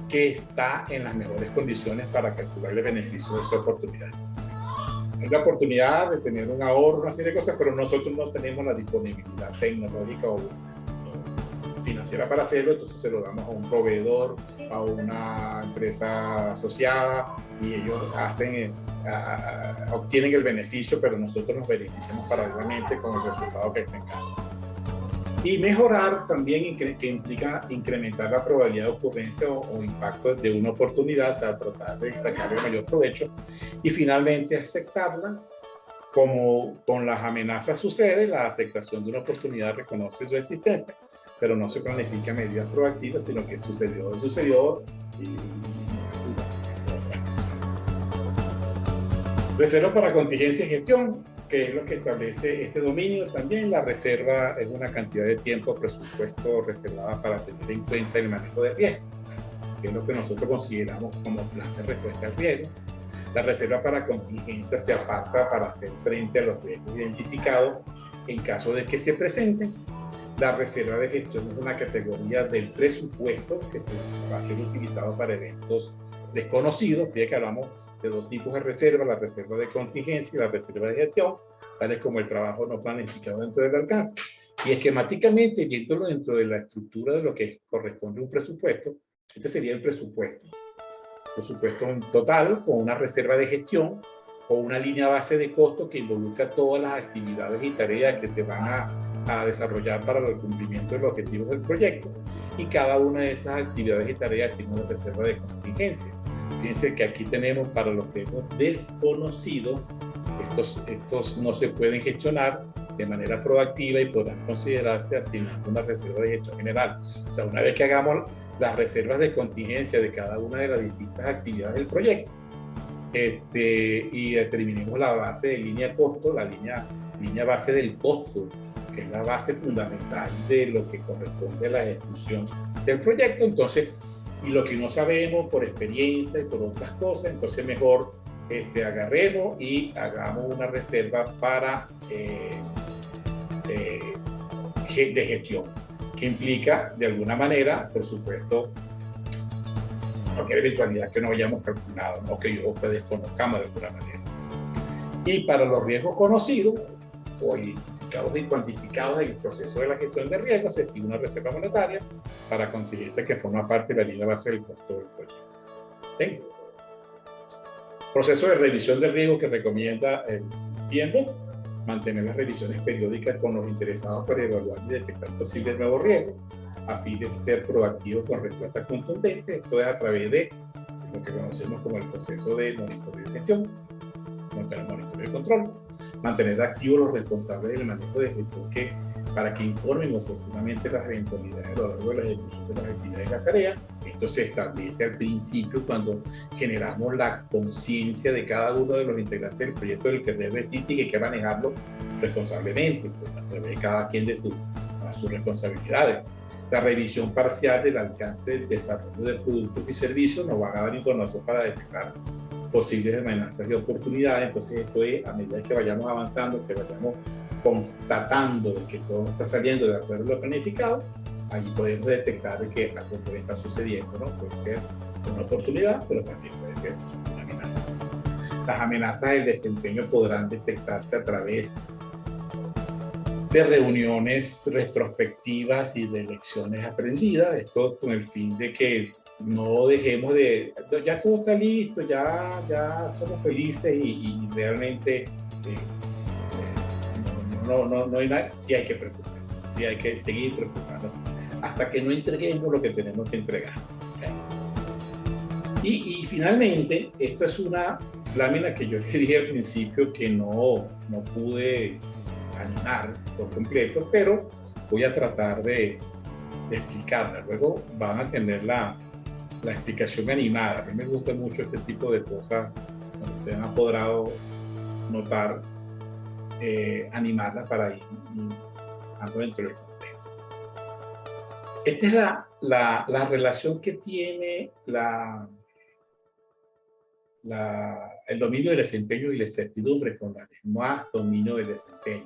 que está en las mejores condiciones para capturar el beneficio de esa oportunidad. Hay la oportunidad de tener un ahorro, una serie de cosas, pero nosotros no tenemos la disponibilidad tecnológica o financiera para hacerlo, entonces se lo damos a un proveedor, a una empresa asociada y ellos obtienen el beneficio, pero nosotros nos beneficiamos paralelamente con el resultado que tengamos. Y mejorar también que implica incrementar la probabilidad de ocurrencia o impacto de una oportunidad, o sea, tratar de sacarle mayor provecho. Y finalmente aceptarla, como con las amenazas sucede, la aceptación de una oportunidad reconoce su existencia, pero no se planifica medidas proactivas, sino que sucedió y reserva para contingencia y gestión, que es lo que establece este dominio. También la reserva es una cantidad de tiempo presupuesto reservada para tener en cuenta el manejo del riesgo, que es lo que nosotros consideramos como plan de respuesta al riesgo. La reserva para contingencia se aparta para hacer frente a los riesgos identificados en caso de que se presenten. La reserva de gestión es una categoría del presupuesto que va a ser utilizado para eventos desconocidos. Fíjate que hablamos de dos tipos de reserva, la reserva de contingencia y la reserva de gestión, tales como el trabajo no planificado dentro del alcance. Y esquemáticamente, viéndolo dentro de la estructura de lo que corresponde a un presupuesto, este sería el presupuesto. Presupuesto en total con una reserva de gestión, con una línea base de costo que involucra todas las actividades y tareas que se van a desarrollar para el cumplimiento de los objetivos del proyecto, y cada una de esas actividades y tareas tiene una reserva de contingencia. Fíjense que aquí tenemos para los riesgos desconocidos, estos no se pueden gestionar de manera proactiva y podrán considerarse asignando una reserva de gestión general. O sea, una vez que hagamos las reservas de contingencia de cada una de las distintas actividades del proyecto y determinemos la base de línea costo, la línea base del costo, que es la base fundamental de lo que corresponde a la ejecución del proyecto. Entonces, y lo que no sabemos por experiencia y por otras cosas, entonces mejor agarremos y hagamos una reserva para de gestión, que implica de alguna manera, por supuesto, cualquier eventualidad que no hayamos calculado, o que desconozcamos de alguna manera. Y para los riesgos conocidos o identificados y cuantificados en el proceso de la gestión de riesgos, se estima una reserva monetaria para contingencia que forma parte de la línea base del costo del proyecto. ¿Bien? Proceso de revisión de riesgo que recomienda el PMBOK: mantener las revisiones periódicas con los interesados para evaluar y detectar posibles nuevos riesgos, a fin de ser proactivos con respuestas contundentes. Esto es a través de lo que conocemos como el proceso de monitoreo y gestión, monitoreo y control. Mantener activos los responsables del manejo de gestión para que informen oportunamente las eventualidades a lo largo de la ejecución de las actividades y las tareas. Esto se establece al principio cuando generamos la conciencia de cada uno de los integrantes del proyecto del que debe existir y que hay que manejarlo responsablemente, pues, a través de cada quien de sus responsabilidades. La revisión parcial del alcance del desarrollo de productos y servicios nos va a dar información para detectar posibles amenazas y oportunidades. Entonces, esto es a medida que vayamos avanzando, que vayamos constatando de que todo está saliendo de acuerdo a lo planificado, ahí podemos detectar que algo puede estar sucediendo, ¿no? Puede ser una oportunidad, pero también puede ser una amenaza. Las amenazas del desempeño podrán detectarse a través de reuniones retrospectivas y de lecciones aprendidas, esto con el fin de que no dejemos de, ya todo está listo, ya somos felices y realmente no hay nada, sí hay que preocuparse, sí hay que seguir preocupándose hasta que no entreguemos lo que tenemos que entregar. Y finalmente, esta es una lámina que yo le dije al principio que no pude animar por completo, pero voy a tratar de explicarla. Luego van a tener la explicación animada. A mí me gusta mucho este tipo de cosas, como ustedes han podido notar, animarla para ir dentro del contexto. Esta es la relación que tiene el dominio del desempeño y la incertidumbre con la demás dominio del desempeño.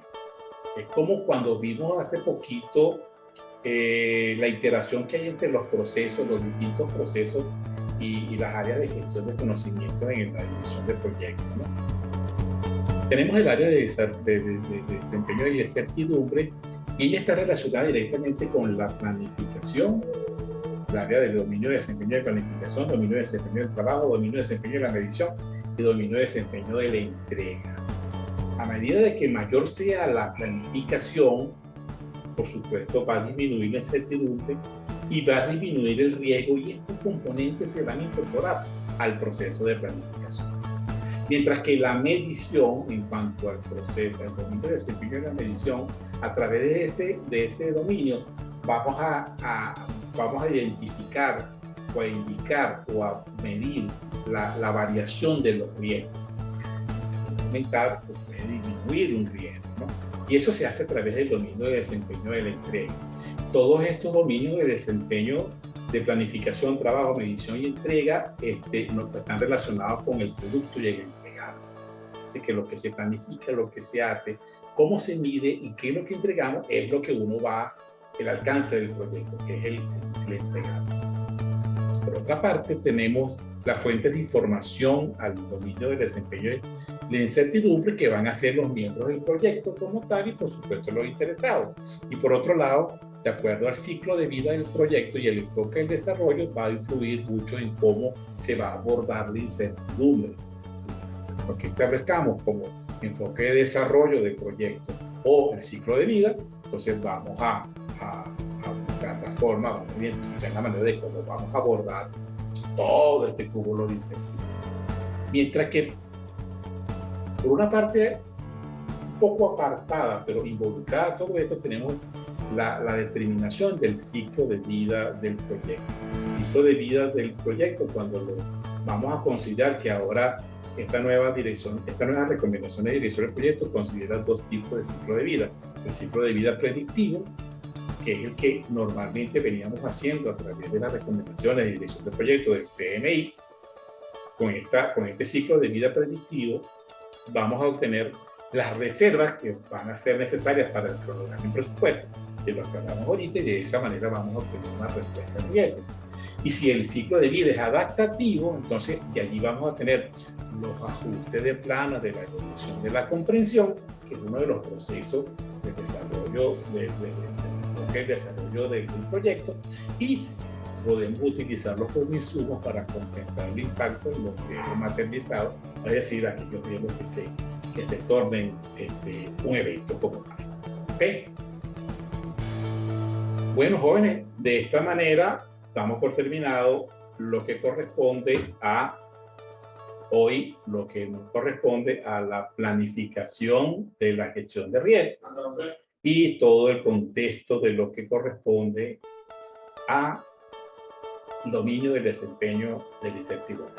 Es como cuando vimos hace poquito la interacción que hay entre los procesos, los distintos procesos y las áreas de gestión de conocimiento en la dirección de proyectos, ¿no? Tenemos el área de desempeño y de certidumbre, y ella está relacionada directamente con la planificación, el área del dominio de desempeño de planificación, dominio de desempeño del trabajo, dominio de desempeño de la medición y dominio de desempeño de la entrega. A medida de que mayor sea la planificación, por supuesto, va a disminuir la incertidumbre y va a disminuir el riesgo, y estos componentes se van a incorporar al proceso de planificación. Mientras que la medición, en cuanto al proceso, el dominio de desempeño de la medición, a través de ese dominio, vamos a identificar o a indicar o a medir la variación de los riesgos. Aumentar o puede disminuir un riesgo, ¿no? Y eso se hace a través del dominio de desempeño de la entrega. Todos estos dominios de desempeño de planificación, trabajo, medición y entrega están relacionados con el producto y el entregado. Así que lo que se planifica, lo que se hace, cómo se mide y qué es lo que entregamos es lo que uno va, el alcance del proyecto, que es el entregado. Por otra parte, tenemos las fuentes de información al dominio del desempeño de la incertidumbre, que van a ser los miembros del proyecto como tal y, por supuesto, los interesados. Y por otro lado, de acuerdo al ciclo de vida del proyecto y el enfoque del desarrollo, va a influir mucho en cómo se va a abordar la incertidumbre. Lo que establezcamos como enfoque de desarrollo del proyecto o el ciclo de vida, entonces vamos a buscar la forma, vamos a identificar la manera de cómo vamos a abordar todo este cúmulo de incertidumbre. Mientras que, por una parte, un poco apartada, pero involucrada a todo esto, tenemos la determinación del ciclo de vida del proyecto. El ciclo de vida del proyecto, cuando lo vamos a considerar que ahora esta nueva recomendación de dirección del proyecto considera dos tipos de ciclo de vida. El ciclo de vida predictivo, que es el que normalmente veníamos haciendo a través de las recomendaciones de dirección del proyecto del PMI. Con este ciclo de vida predictivo vamos a obtener las reservas que van a ser necesarias para el cronograma y presupuesto, que lo que hablamos ahorita, y de esa manera vamos a obtener una respuesta al riesgo. Y si el ciclo de vida es adaptativo, entonces de allí vamos a tener los ajustes de plano, de la evolución de la comprensión, que es uno de los procesos de desarrollo, del desarrollo del proyecto, y podemos utilizarlos como insumos para compensar el impacto en los riesgos materializados, es decir, aquellos riesgos que se tornen un evento como tal. ¿Okay? Bueno, jóvenes, de esta manera damos por terminado lo que corresponde a hoy, lo que nos corresponde a la planificación de la gestión de riesgo y todo el contexto de lo que corresponde a dominio del desempeño de la incertidumbre.